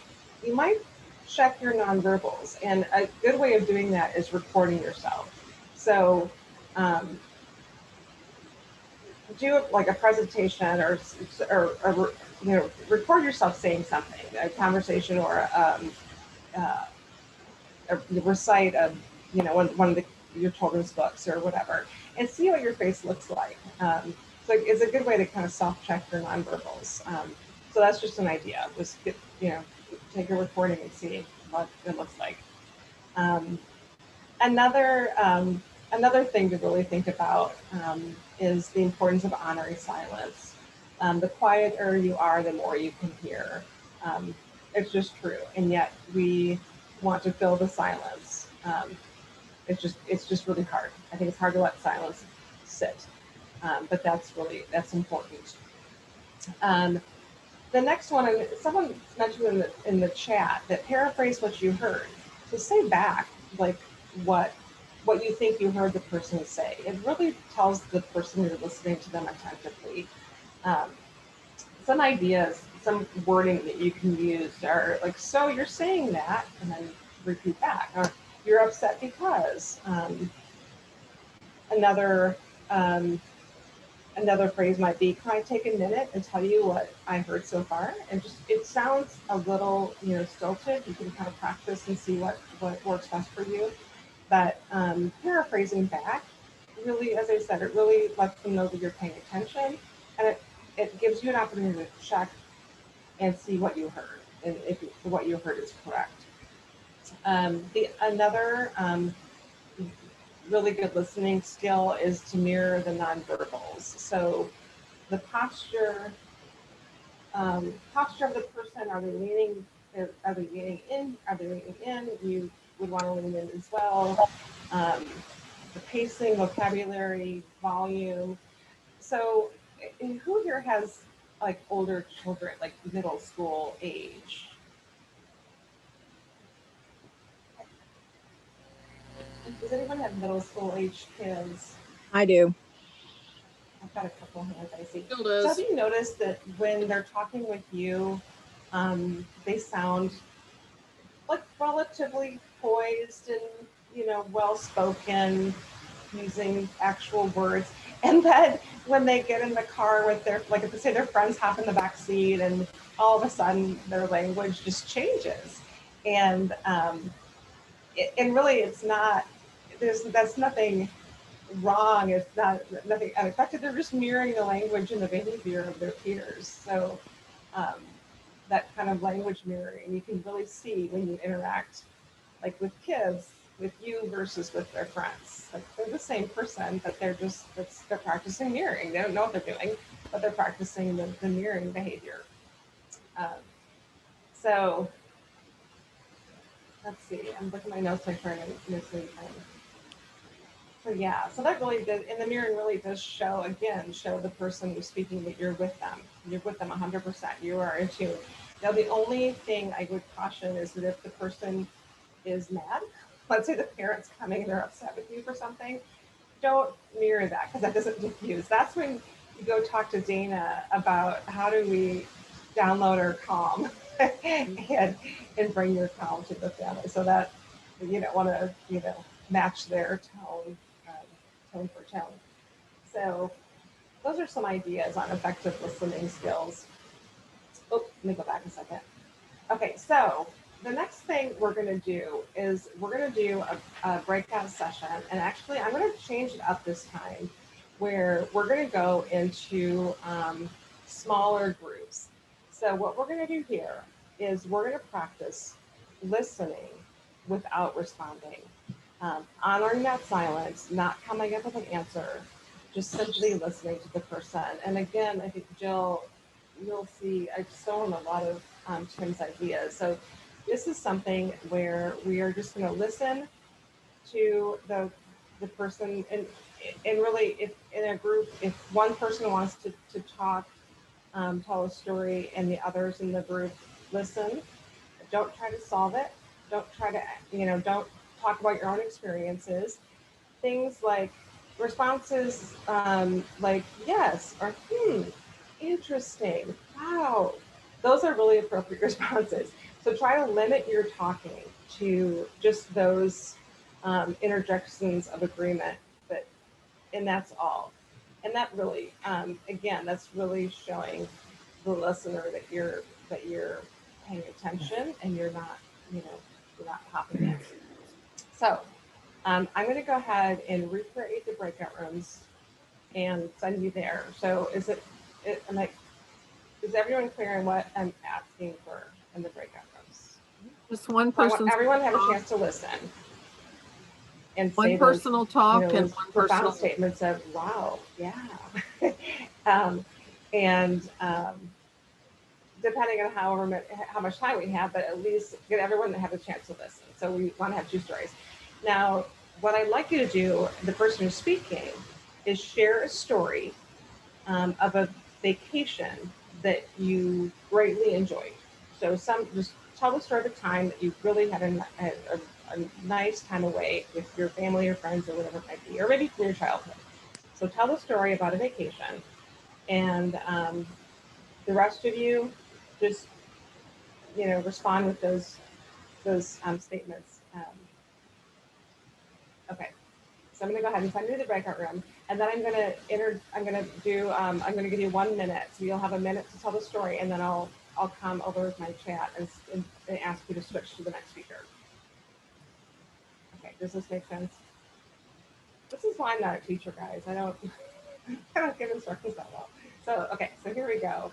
check your nonverbals, and a good way of doing that is recording yourself. So do like a presentation or you know, record yourself saying something, a conversation, or recite you know, one of your children's books or whatever, and see what your face looks like. So it's a good way to kind of self-check your nonverbals. So that's just an idea. Just you know, take a recording and see what it looks like. Another thing to really think about is the importance of honoring silence. The quieter you are, the more you can hear. It's just true, and yet we want to fill the silence. It's just really hard. I think it's hard to let silence sit, but that's important. The next one, and someone mentioned in the chat, that paraphrase what you heard. So say back like what you think you heard the person say. It really tells the person you're listening to them attentively. Some ideas, some wording that you can use are like, so you're saying that, and then repeat back, or you're upset because. Another phrase might be, can I take a minute and tell you what I heard so far? And just, it sounds a little, you know, stilted. You can kind of practice and see what works best for you. But paraphrasing back, really, as I said, it really lets them know that you're paying attention, and it gives you an opportunity to check and see what you heard, and if what you heard is correct. Another really good listening skill is to mirror the nonverbals. So the posture of the person, are they leaning in? Are they leaning in? You would want to lean in as well. The pacing, vocabulary, volume. So who here has like older children, like middle school age? Does anyone have middle school age kids? I do. I've got a couple hands I see. Still So does. have you noticed that when they're talking with you, they sound like relatively poised and, you know, well-spoken, using actual words. And then when they get in the car with their, like if they say their friends hop in the back seat and all of a sudden their language just changes. And really it's not, that's nothing wrong. It's not nothing unexpected. They're just mirroring the language and the behavior of their peers. So that kind of language mirroring, you can really see when you interact like with kids, with you versus with their friends. Like they're the same person, but they're just, they're practicing mirroring. They don't know what they're doing, but they're practicing the mirroring behavior. So let's see, I'm looking at my notes, I'm trying to miss anything. So yeah, so that really does, and the mirroring really does show, again, show the person who's speaking that you're with them. You're with them 100%, you are in tune. Now the only thing I would caution is that if the person is mad, let's say the parent's coming and they're upset with you for something, don't mirror that because that doesn't diffuse. That's when you go talk to Dana about how do we download our calm and bring your calm to the family. So that you don't want to, you know, match their tone, tone for tone. So those are some ideas on effective listening skills. Oh, let me go back a second. Okay, so the next thing we're going to do is we're going to do a breakout session. And actually, I'm going to change it up this time where we're going to go into smaller groups. So what we're going to do here is we're going to practice listening without responding, honoring that silence, not coming up with an answer, just simply listening to the person. And again, I think Jill, you'll see I've stolen a lot of Tim's ideas. So this is something where we are just going to listen to the person, and really, if in a group, if one person wants to talk, tell a story, and the others in the group listen, don't try to solve it. Don't try to, you know, don't talk about your own experiences. Things like responses like yes or interesting, wow. Those are really appropriate responses. So try to limit your talking to just those interjections of agreement, and that's all. And that really, again, that's really showing the listener that you're paying attention and you're not, you know, you're not hopping in. So I'm going to go ahead and recreate the breakout rooms and send you there. So is is everyone clear on what I'm asking for in the breakout rooms? Just one So I person. want everyone to have a chance to listen and One say person will talk, you know, and those one profound person will statements of wow, yeah. Depending on how much time we have, but at least get everyone to have a chance to listen. So we want to have 2 stories. Now, what I'd like you to do, the person who's speaking, is share a story of a vacation that you greatly enjoyed. So just tell the story of a time that you really had a nice time away with your family or friends or whatever it might be, or maybe from your childhood. So tell the story about a vacation, and the rest of you just, you know, respond with those statements. Okay. So I'm going to go ahead and send you to the breakout room, and then I'm going to give you 1 minute. So you'll have a minute to tell the story, and then I'll come over with my chat and ask you to switch to the next speaker. Okay, does this make sense? This is why I'm not a teacher, guys. I don't give instructions that well. So, okay, so here we go.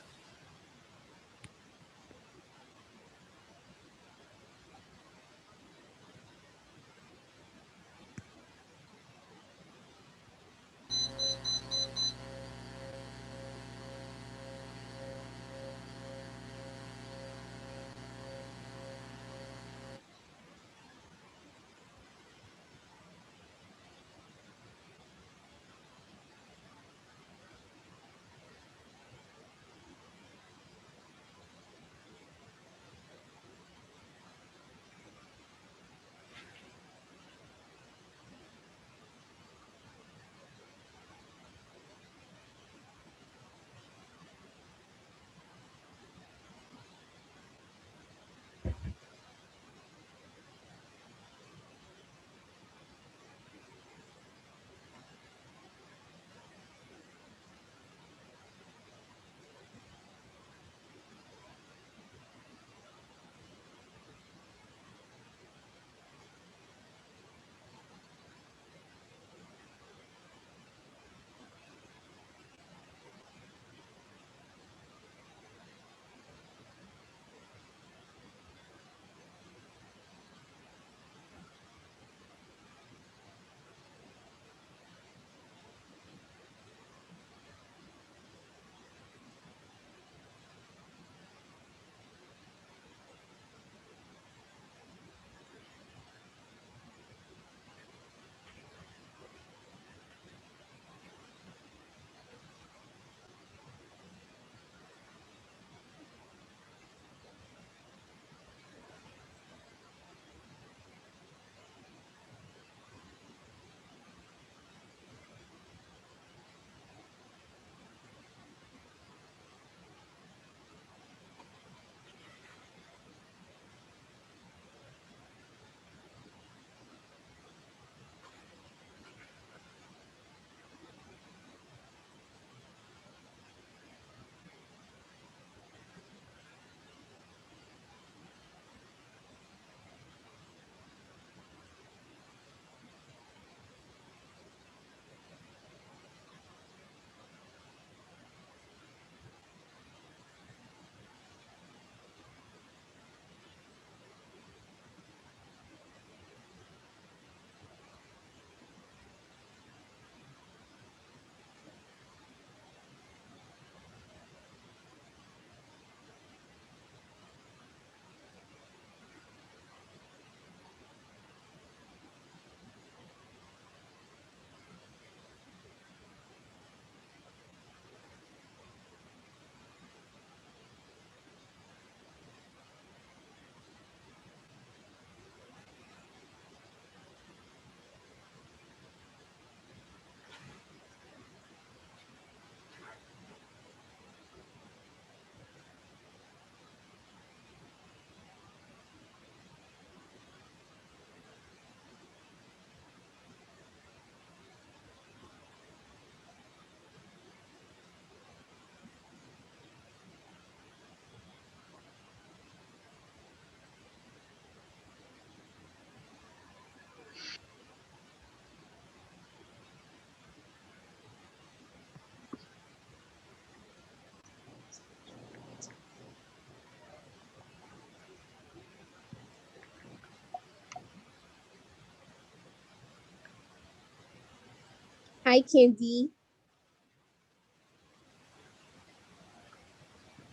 Hi, Candy.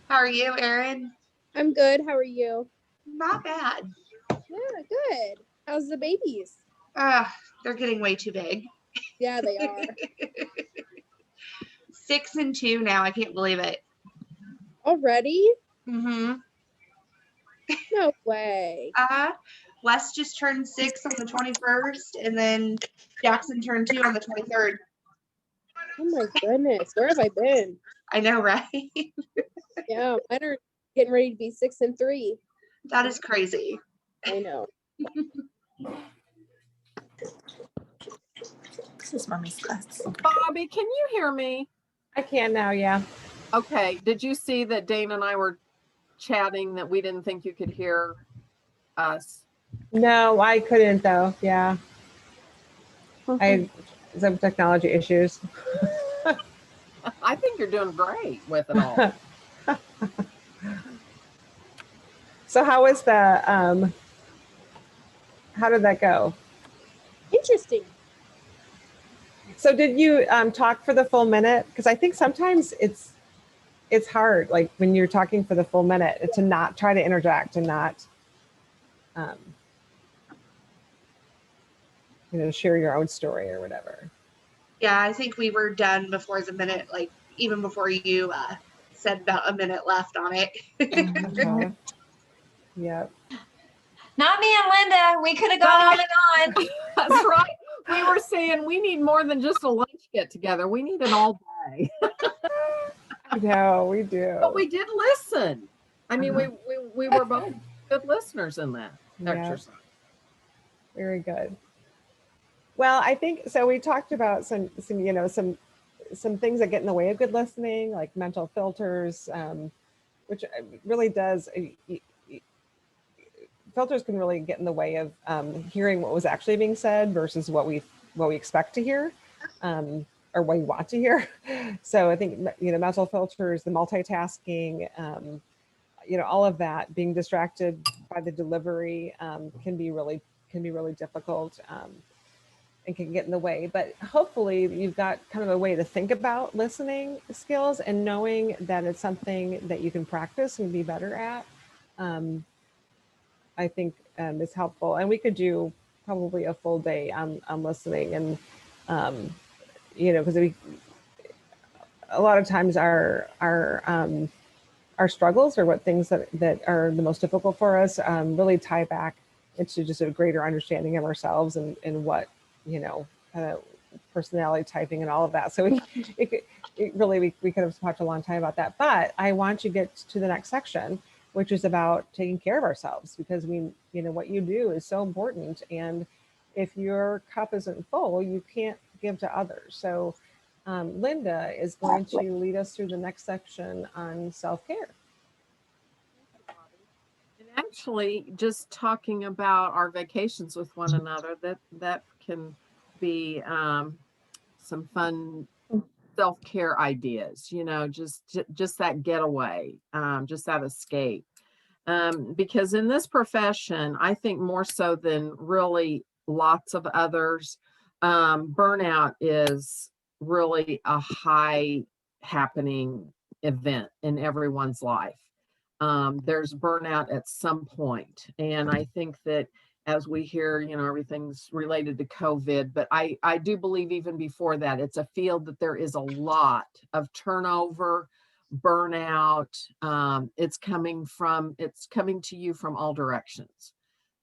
How are you, Erin? I'm good. How are you? Not bad. Yeah, good. How's the babies? They're getting way too big. Yeah, they are. 6 and 2 now. I can't believe it. Already? Mm-hmm. No way. Wes just turned 6 on the 21st, and then Jackson turned 2 on the 23rd. Oh my goodness. Where have I been? I know, right? Yeah, mine are getting ready to be 6 and 3. That is crazy. I know. This is mommy's class. Bobby, can you hear me? I can now, yeah. Okay. Did you see that Dana and I were chatting that we didn't think you could hear us? No, I couldn't though. Yeah. I had some technology issues. I think you're doing great with it all. So how was the how did that go? Interesting. So did you talk for the full minute? Because I think sometimes it's hard, like when you're talking for the full minute, to not try to interject and not share your own story or whatever. Yeah, I think we were done before the minute, like even before you said about a minute left on it. Okay. Yep. Not me and Linda. We could have gone on and on. That's right. We were saying we need more than just a lunch get together. We need an all day. I know, we do. But we did listen. I mean, we were both good listeners in that exercise. Very good. Well, I think so. We talked about some things that get in the way of good listening, like mental filters, which really does. Filters can really get in the way of hearing what was actually being said versus what we expect to hear, or what you want to hear. So I think mental filters, the multitasking, all of that, being distracted by the delivery can be really difficult. And can get in the way, but hopefully you've got kind of a way to think about listening skills and knowing that it's something that you can practice and be better at. I think is helpful, and we could do probably a full day on listening, and because a lot of times our struggles, or what things that are the most difficult for us, really tie back into just a greater understanding of ourselves and what kind of personality typing and all of that. So we could have talked a long time about that, but I want you to get to the next section, which is about taking care of ourselves, because what you do is so important. And if your cup isn't full, you can't give to others. So Linda is going to lead us through the next section on self-care. Actually, just talking about our vacations with one another, that can be some fun self-care ideas, just that getaway, just that escape. Because in this profession, I think more so than really lots of others, burnout is really a high happening event in everyone's life. There's burnout at some point. And I think that as we hear, everything's related to COVID, but I do believe even before that, it's a field that there is a lot of turnover, burnout. It's coming to you from all directions.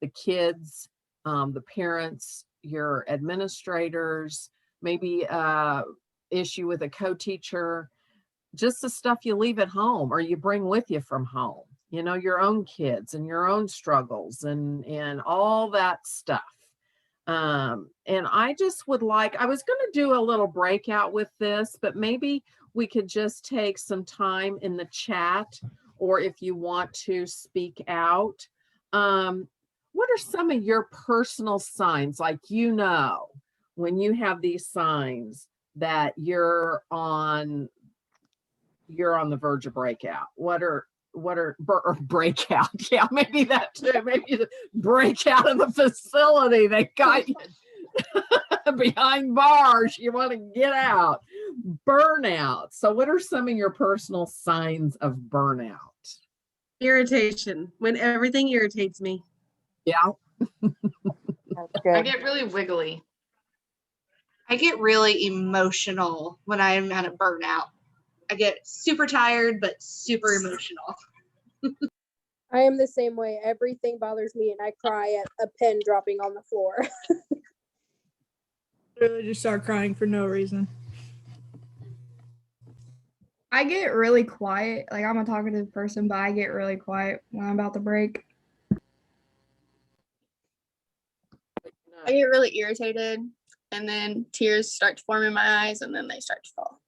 The kids, the parents, your administrators, maybe issue with a co-teacher, just the stuff you leave at home or you bring with you from home, your own kids and your own struggles and all that stuff. And I just I was going to do a little breakout with this, but maybe we could just take some time in the chat, or if you want to speak out. What are some of your personal signs, when you have these signs that you're on the verge of breakout? What are breakout? Yeah, maybe that too. Maybe the breakout of the facility. They got you. behind bars. You want to get out. Burnout. So what are some of your personal signs of burnout? Irritation. When everything irritates me. Yeah. I get really wiggly. I get really emotional when I'm at a burnout. I get super tired, but super emotional. I am the same way. Everything bothers me and I cry at a pen dropping on the floor. Really just start crying for no reason. I get really quiet. Like I'm a talkative person, but I get really quiet when I'm about to break. I get really irritated and then tears start to form in my eyes and then they start to fall.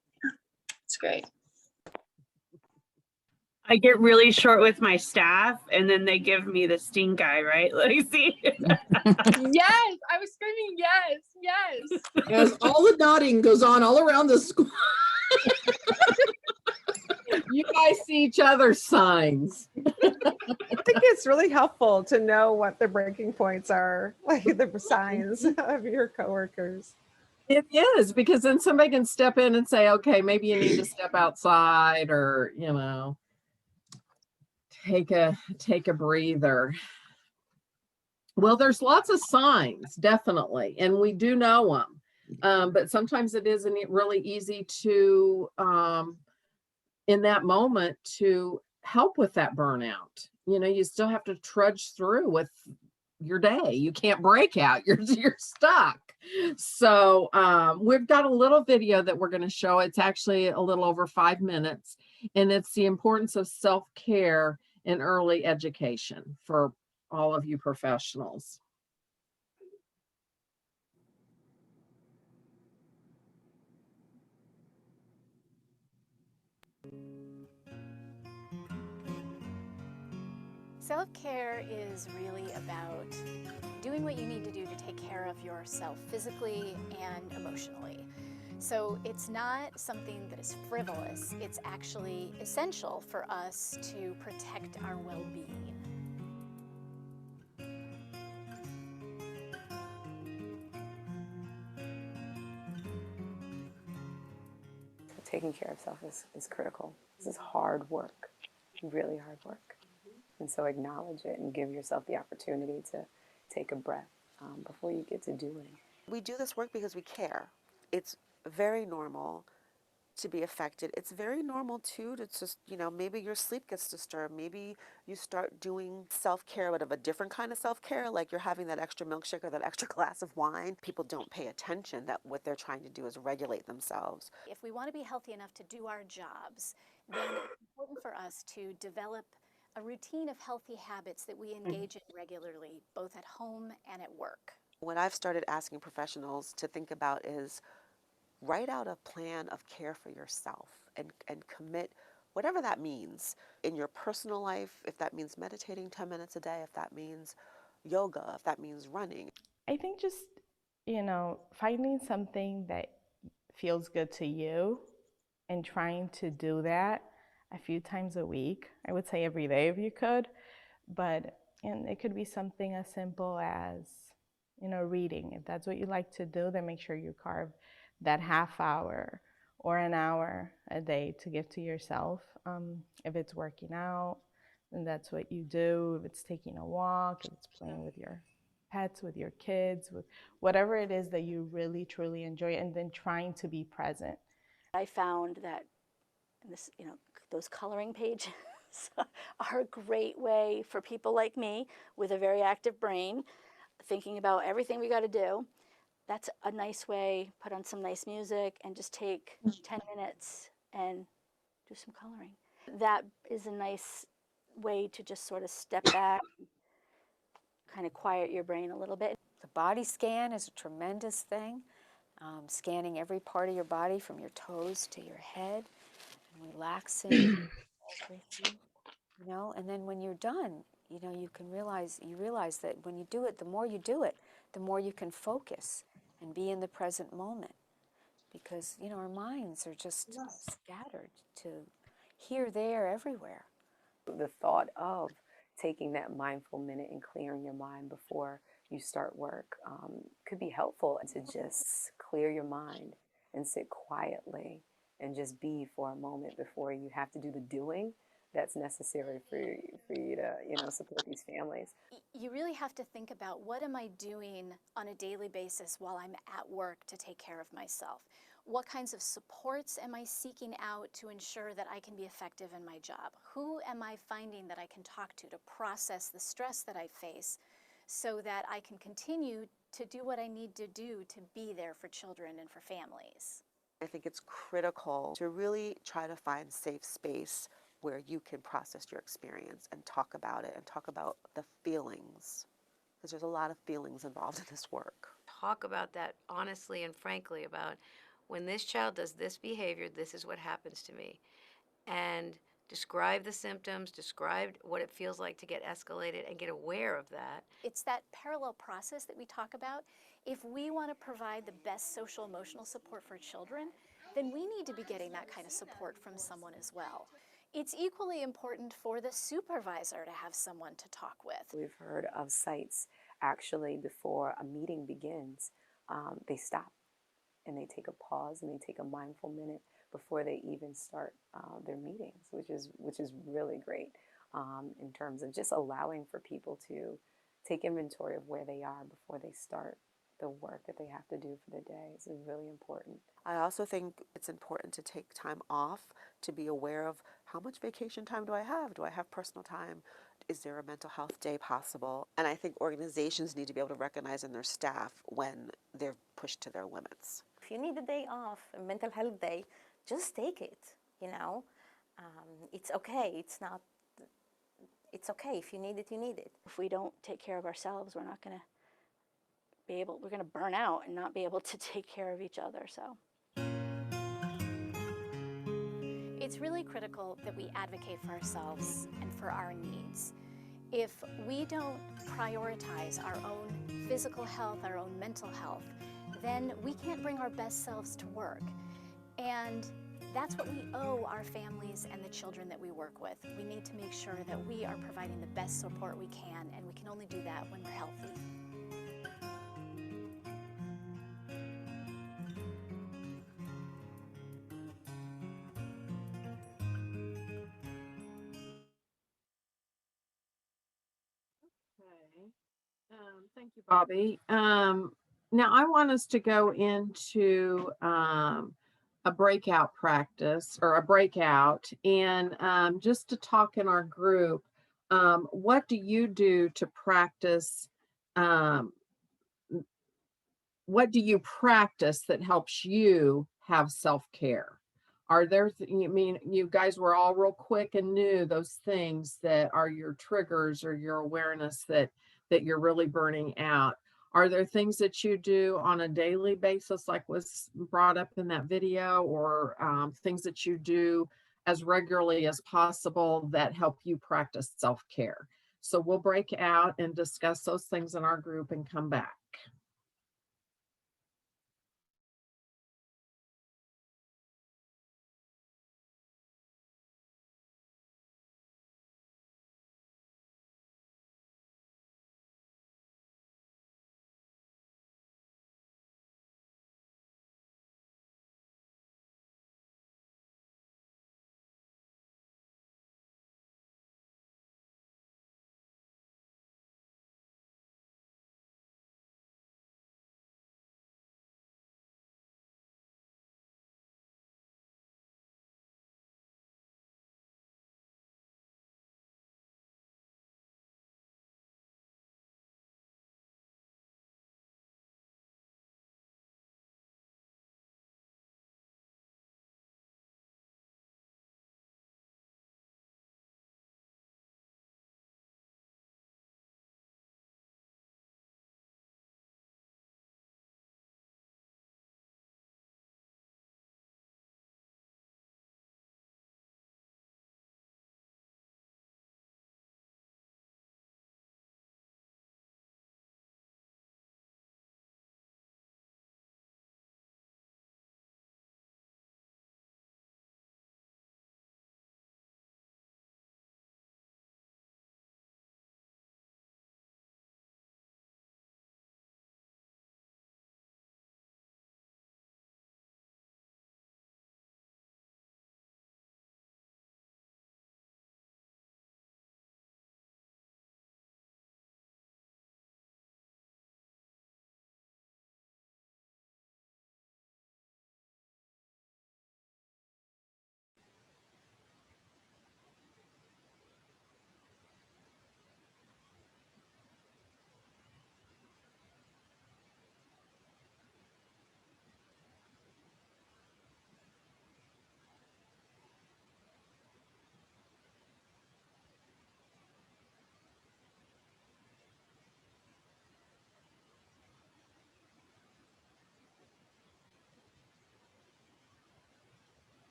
It's great. I get really short with my staff and then they give me the stink eye, right? Like, see? Yes, I was screaming yes, yes. As all the nodding goes on all around the school. You guys see each other's signs. I think it's really helpful to know what the breaking points are, like the signs of your coworkers. It is, because then somebody can step in and say, okay, maybe you need to step outside, or, you know, take a breather. Well, there's lots of signs, definitely, and we do know them. But sometimes it isn't really easy to, in that moment, to help with that burnout. You know, you still have to trudge through with your day. You can't break out. You're stuck. So we've got a little video that we're going to show. It's actually a little over 5 minutes, and it's the importance of self-care in early education for all of you professionals. Self-care is really about doing what you need to do to take care of yourself physically and emotionally. So it's not something that is frivolous, it's actually essential for us to protect our well-being. Taking care of self is critical. This is hard work, really hard work. And so acknowledge it and give yourself the opportunity to take a breath before you get to doing. We do this work because we care. It's very normal to be affected. It's very normal too to just, you know, maybe your sleep gets disturbed. Maybe you start doing self-care, but of a different kind of self-care, like you're having that extra milkshake or that extra glass of wine. People don't pay attention that what they're trying to do is regulate themselves. If we want to be healthy enough to do our jobs, then it's important for us to develop a routine of healthy habits that we engage in regularly, both at home and at work. What I've started asking professionals to think about is write out a plan of care for yourself and commit whatever that means in your personal life, if that means meditating 10 minutes a day, if that means yoga, if that means running. I think just, you know, finding something that feels good to you and trying to do that a few times a week. I would say every day if you could, and it could be something as simple as, you know, reading. If that's what you like to do, then make sure you carve that half hour or an hour a day to give to yourself. If it's working out, then that's what you do. If it's taking a walk, if it's playing with your pets, with your kids, with whatever it is that you really truly enjoy, and then trying to be present. I found that this, you know, those coloring pages are a great way for people like me with a very active brain, thinking about everything we got to do. That's a nice way, put on some nice music and just take 10 minutes and do some coloring. That is a nice way to just sort of step back, kind of quiet your brain a little bit. The body scan is a tremendous thing. Scanning every part of your body from your toes to your head and relaxing everything, you know, and then when you're done, you know, you realize that when you do it, the more you do it, the more you can focus and be in the present moment, because, you know, our minds are just scattered to here, there, everywhere. The thought of taking that mindful minute and clearing your mind before you start work, could be helpful to just clear your mind and sit quietly and just be for a moment before you have to do the doing that's necessary for you to, support these families. You really have to think about, what am I doing on a daily basis while I'm at work to take care of myself? What kinds of supports am I seeking out to ensure that I can be effective in my job? Who am I finding that I can talk to process the stress that I face, so that I can continue to do what I need to do to be there for children and for families? I think it's critical to really try to find safe space where you can process your experience and talk about it and talk about the feelings, because there's a lot of feelings involved in this work. Talk about that honestly and frankly, about when this child does this behavior, this is what happens to me. And describe the symptoms, describe what it feels like to get escalated, and get aware of that. It's that parallel process that we talk about. If we want to provide the best social emotional support for children, then we need to be getting that kind of support from someone as well. It's equally important for the supervisor to have someone to talk with. We've heard of sites actually before a meeting begins, they stop and they take a pause and they take a mindful minute before they even start their meetings, which is really great in terms of just allowing for people to take inventory of where they are before they start the work that they have to do for the day. This is really important. I also think it's important to take time off, to be aware of how much vacation time do I have? Do I have personal time? Is there a mental health day possible? And I think organizations need to be able to recognize in their staff when they're pushed to their limits. If you need a day off, a mental health day, just take it, It's okay. It's okay. If you need it, you need it. If we don't take care of ourselves, we're going to burn out and not be able to take care of each other. So it's really critical that we advocate for ourselves and for our needs. If we don't prioritize our own physical health, our own mental health, then we can't bring our best selves to work. And that's what we owe our families and the children that we work with. We need to make sure that we are providing the best support we can, and we can only do that when we're healthy. Thank you, Bobby. Now I want us to go into a breakout practice, or a breakout, and just to talk in our group. What do you do to practice? What do you practice that helps you have self-care? Are there, you guys were all real quick and knew those things that are your triggers or your awareness that you're really burning out. Are there things that you do on a daily basis, like was brought up in that video, or things that you do as regularly as possible that help you practice self-care? So we'll break out and discuss those things in our group and come back.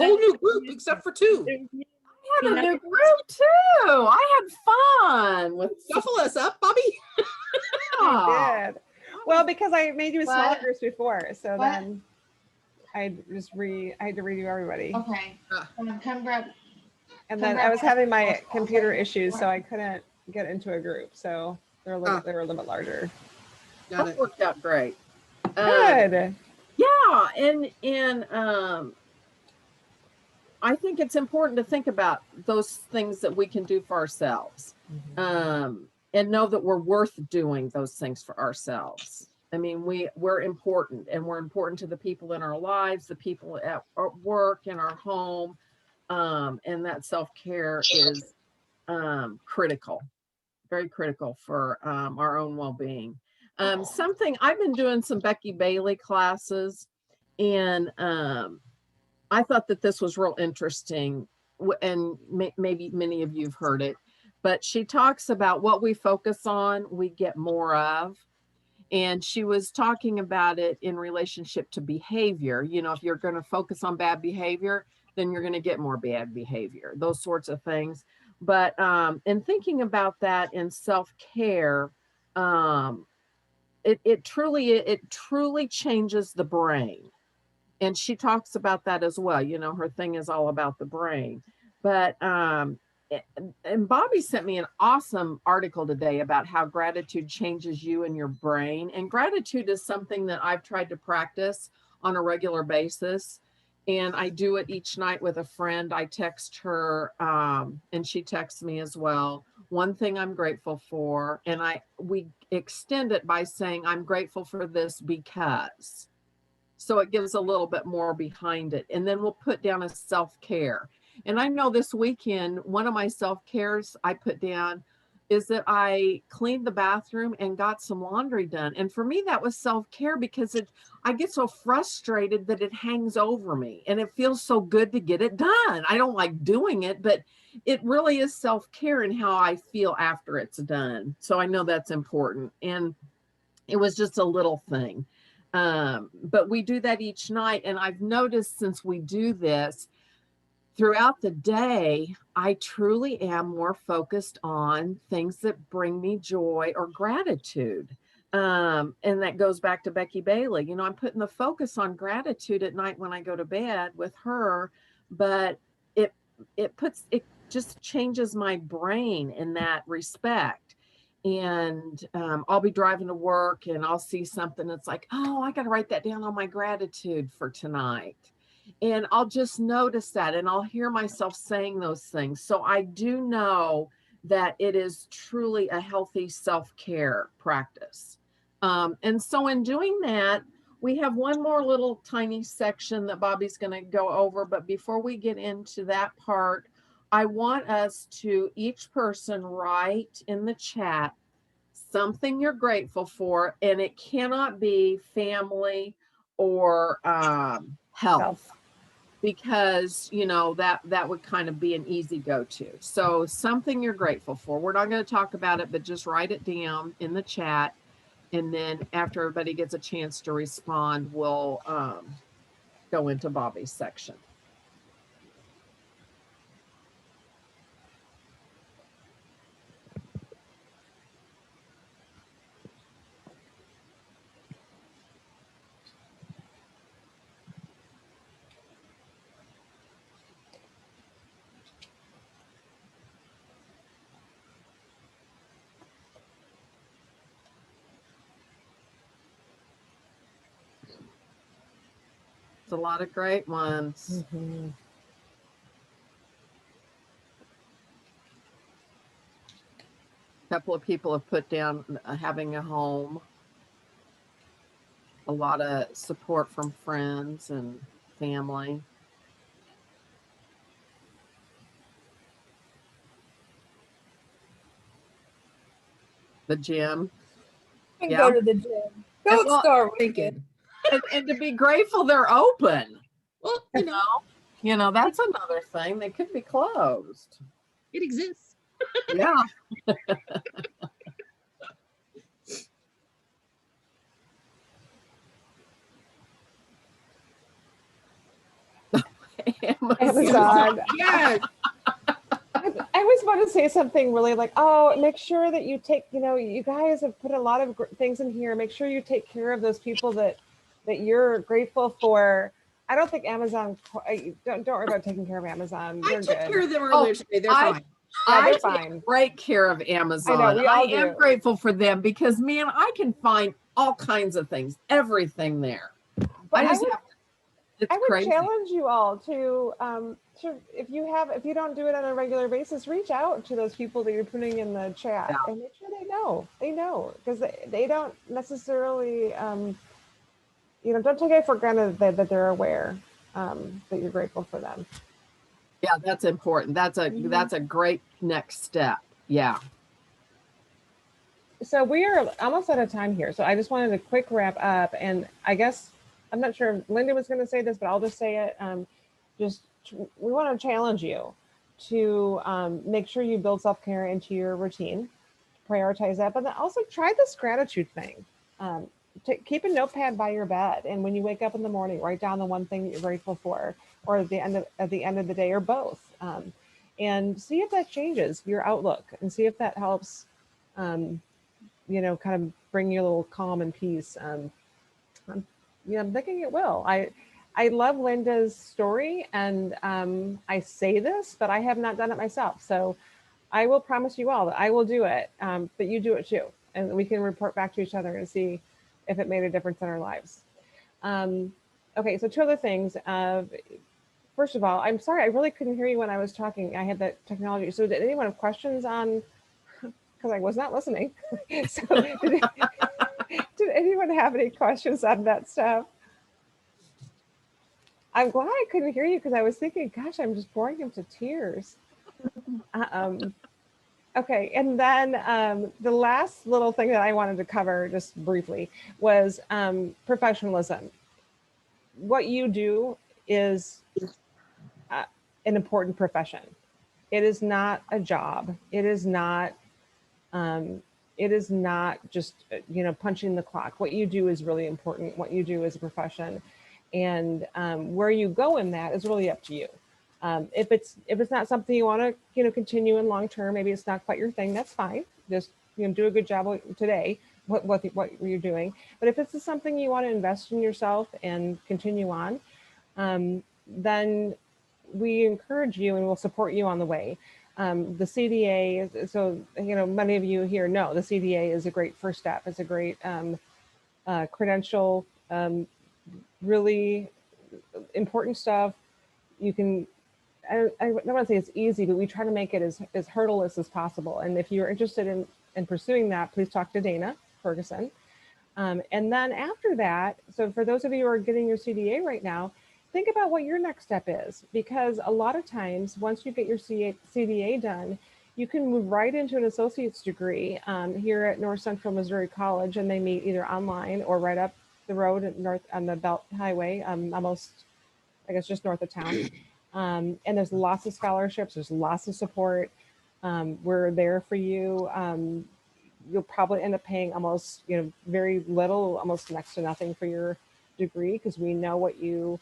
whole new group except for two. I had a new group too. I had fun with Shuffle us up, Bobby. I did. Well, because I made you smaller What? groups before, so What? then I had to redo everybody. Okay. Come grab. And come then I grab was my having my basketball. computer issues, so I couldn't get into a group. So they were a little bit larger. Got That it. worked out great. Good. Yeah, and I think it's important to think about those things that we can do for ourselves, and know that we're worth doing those things for ourselves. I mean, we're important, and we're important to the people in our lives, the people at work, in our home, and that self-care is critical, very critical for our own well-being. Something I've been doing some Becky Bailey classes, and I thought that this was real interesting, and maybe many of you have heard it, but she talks about what we focus on, we get more of. And she was talking about it in relationship to behavior. You know, if you're going to focus on bad behavior, then you're going to get more bad behavior, those sorts of things. But in thinking about that in self-care, it truly changes the brain. And she talks about that as well. You know, her thing is all about the brain. But and Bobby sent me an awesome article today about how gratitude changes you and your brain. And gratitude is something that I've tried to practice on a regular basis. And I do it each night with a friend. I text her, and she texts me as well. One thing I'm grateful for, and we extend it by saying, I'm grateful for this because. So it gives a little bit more behind it. And then we'll put down a self-care. And I know this weekend, one of my self-cares I put down is that I cleaned the bathroom and got some laundry done. And for me, that was self-care because I get so frustrated that it hangs over me and it feels so good to get it done. I don't like doing it, but it really is self-care in how I feel after it's done. So I know that's important. And it was just a little thing. But we do that each night. And I've noticed since we do this throughout the day, I truly am more focused on things that bring me joy or gratitude. And that goes back to Becky Bailey. You know, I'm putting the focus on gratitude at night when I go to bed with her, but it just changes my brain in that respect. And I'll be driving to work and I'll see something that's like, oh, I got to write that down on my gratitude for tonight. And I'll just notice that and I'll hear myself saying those things. So I do know that it is truly a healthy self-care practice. And so in doing that, we have one more little tiny section that Bobby's going to go over. But before we get into that part, I want us to each person write in the chat something you're grateful for, and it cannot be family or health, because you know that would kind of be an easy go-to. So something you're grateful for. We're not going to talk about it, but just write it down in the chat, and then after everybody gets a chance to respond, we'll go into Bobby's section. A lot of great ones. A couple of people have put down having a home, a lot of support from friends and family. The gym. And go to the gym. Don't start with it. And to be grateful they're open. Well, you know, that's another thing. They could be closed. It exists. Yeah. Amazon. Yes. I always want to say something really like, oh, make sure that you take, you guys have put a lot of things in here. Make sure you take care of those people that you're grateful for. I don't think Amazon, don't worry about taking care of Amazon. They're I took good. care of them earlier today. They're fine. Yeah, they're I fine. take great care of Amazon. I know, we all am do. grateful for them because, man, I can find all kinds of things, everything there. But I would crazy. challenge you all to if you don't do it on a regular basis, reach out to those people that you're putting in the chat and make sure they know because they don't necessarily don't take it for granted that they're aware that you're grateful for them. Yeah, that's important. That's a great next step. Yeah. So we are almost out of time here. So I just wanted a quick wrap up, and I guess I'm not sure if Linda was going to say this, but I'll just say it. We want to challenge you to make sure you build self-care into your routine, prioritize that, but then also try this gratitude thing. Keep a notepad by your bed, and when you wake up in the morning, write down the one thing that you're grateful for, or at the end of the day, or both, and see if that changes your outlook, and see if that helps. Kind of bring you a little calm and peace. I'm thinking it will. I love Linda's story, and I say this, but I have not done it myself. So I will promise you all that I will do it, but you do it too. And we can report back to each other and see if it made a difference in our lives. Okay, so two other things. First of all, I'm sorry, I really couldn't hear you when I was talking. I had that technology. So did anyone have questions on, because I was not listening. So did anyone have any questions on that stuff? I'm glad I couldn't hear you because I was thinking, gosh, I'm just boring him to tears. Okay, and then the last little thing that I wanted to cover just briefly was professionalism. What you do is an important profession. It is not a job. It is not just punching the clock. What you do is really important. What you do is a profession, and where you go in that is really up to you. If it's not something you want to continue in long term, maybe it's not quite your thing. That's fine. Just do a good job today. What you're doing. But if it's something you want to invest in yourself and continue on, then we encourage you and we'll support you on the way. The CDA, so many of you here know the CDA is a great first step. It's a great credential, really important stuff. You can, I don't want to say it's easy, but we try to make it as hurdleless as possible. And if you're interested in pursuing that, please talk to Dana Ferguson. And then after that, so for those of you who are getting your CDA right now, think about what your next step is, because a lot of times, once you get your CDA done, you can move right into an associate's degree here at North Central Missouri College, and they meet either online or right up the road at north on the Belt Highway, almost, I guess, just north of town. And there's lots of scholarships, there's lots of support. We're there for you. You'll probably end up paying almost, very little, almost next to nothing for your degree, because we know what you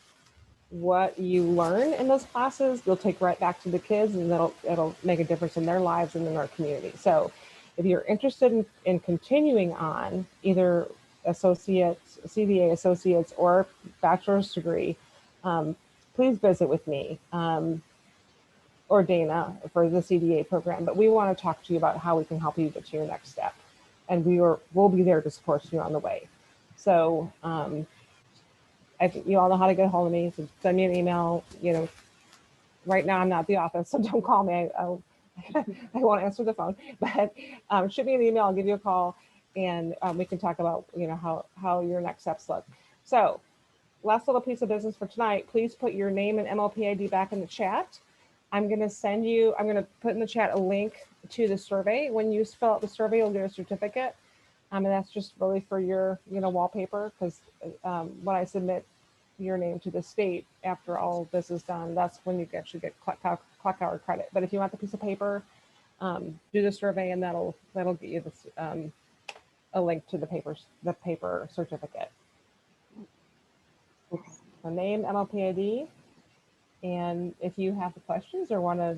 learn in those classes, you'll take right back to the kids, and it'll make a difference in their lives and in our community. So if you're interested in continuing on either associates, CDA associates, or bachelor's degree, please visit with me or Dana for the CDA program. But we want to talk to you about how we can help you get to your next step. And we'll be there to support you on the way. So I think you all know how to get a hold of me. So send me an email. Right now I'm not at the office, so don't call me. I won't answer the phone. But shoot me an email. I'll give you a call, and we can talk about how your next steps look. So, last little piece of business for tonight. Please put your name and MLP ID back in the chat. I'm going to put in the chat a link to the survey. When you fill out the survey, you'll get a certificate. And that's just really for your, wallpaper, because when I submit your name to the state after all this is done, that's when you actually get clock hour credit. But if you want the piece of paper, do the survey, and that'll get you this a link to the paper certificate. The name, MLP ID. And if you have questions or want to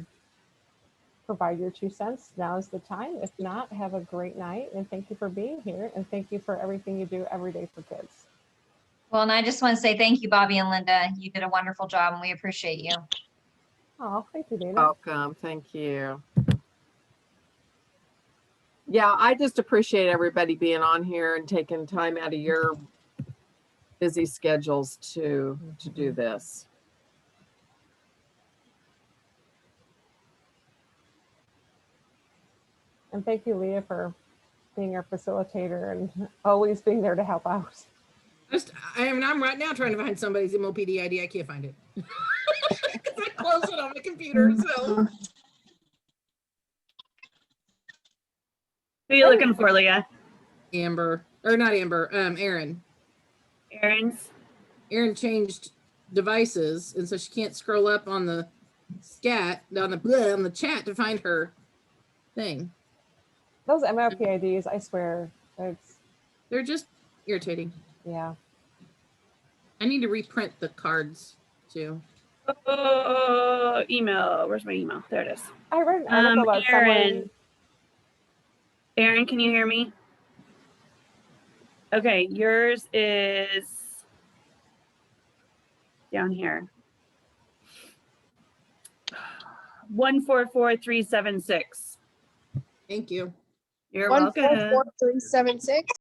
provide your 2 cents, now is the time. If not, have a great night, and thank you for being here, and thank you for everything you do every day for kids. Well, and I just want to say thank you, Bobby and Linda. You did a wonderful job, and we appreciate you. Oh, thank you, Dana. Welcome. Thank you. Yeah, I just appreciate everybody being on here and taking time out of your busy schedules to do this. And thank you, Leah, for being our facilitator and always being there to help out. I'm right now trying to find somebody's MOPD ID. I can't find it. Because I closed it on my computer. So Who are you looking for, Leah? Amber, or not Amber, Erin. Erin changed devices, and so she can't scroll up on the on the chat to find her thing. Those MLPIDs, I swear, they're just irritating. Yeah. I need to reprint the cards too. Email. Where's my email? There it is. I read an article about someone. Erin, can you hear me? Okay, yours is down here. 144376. Thank you. You're welcome. 144376.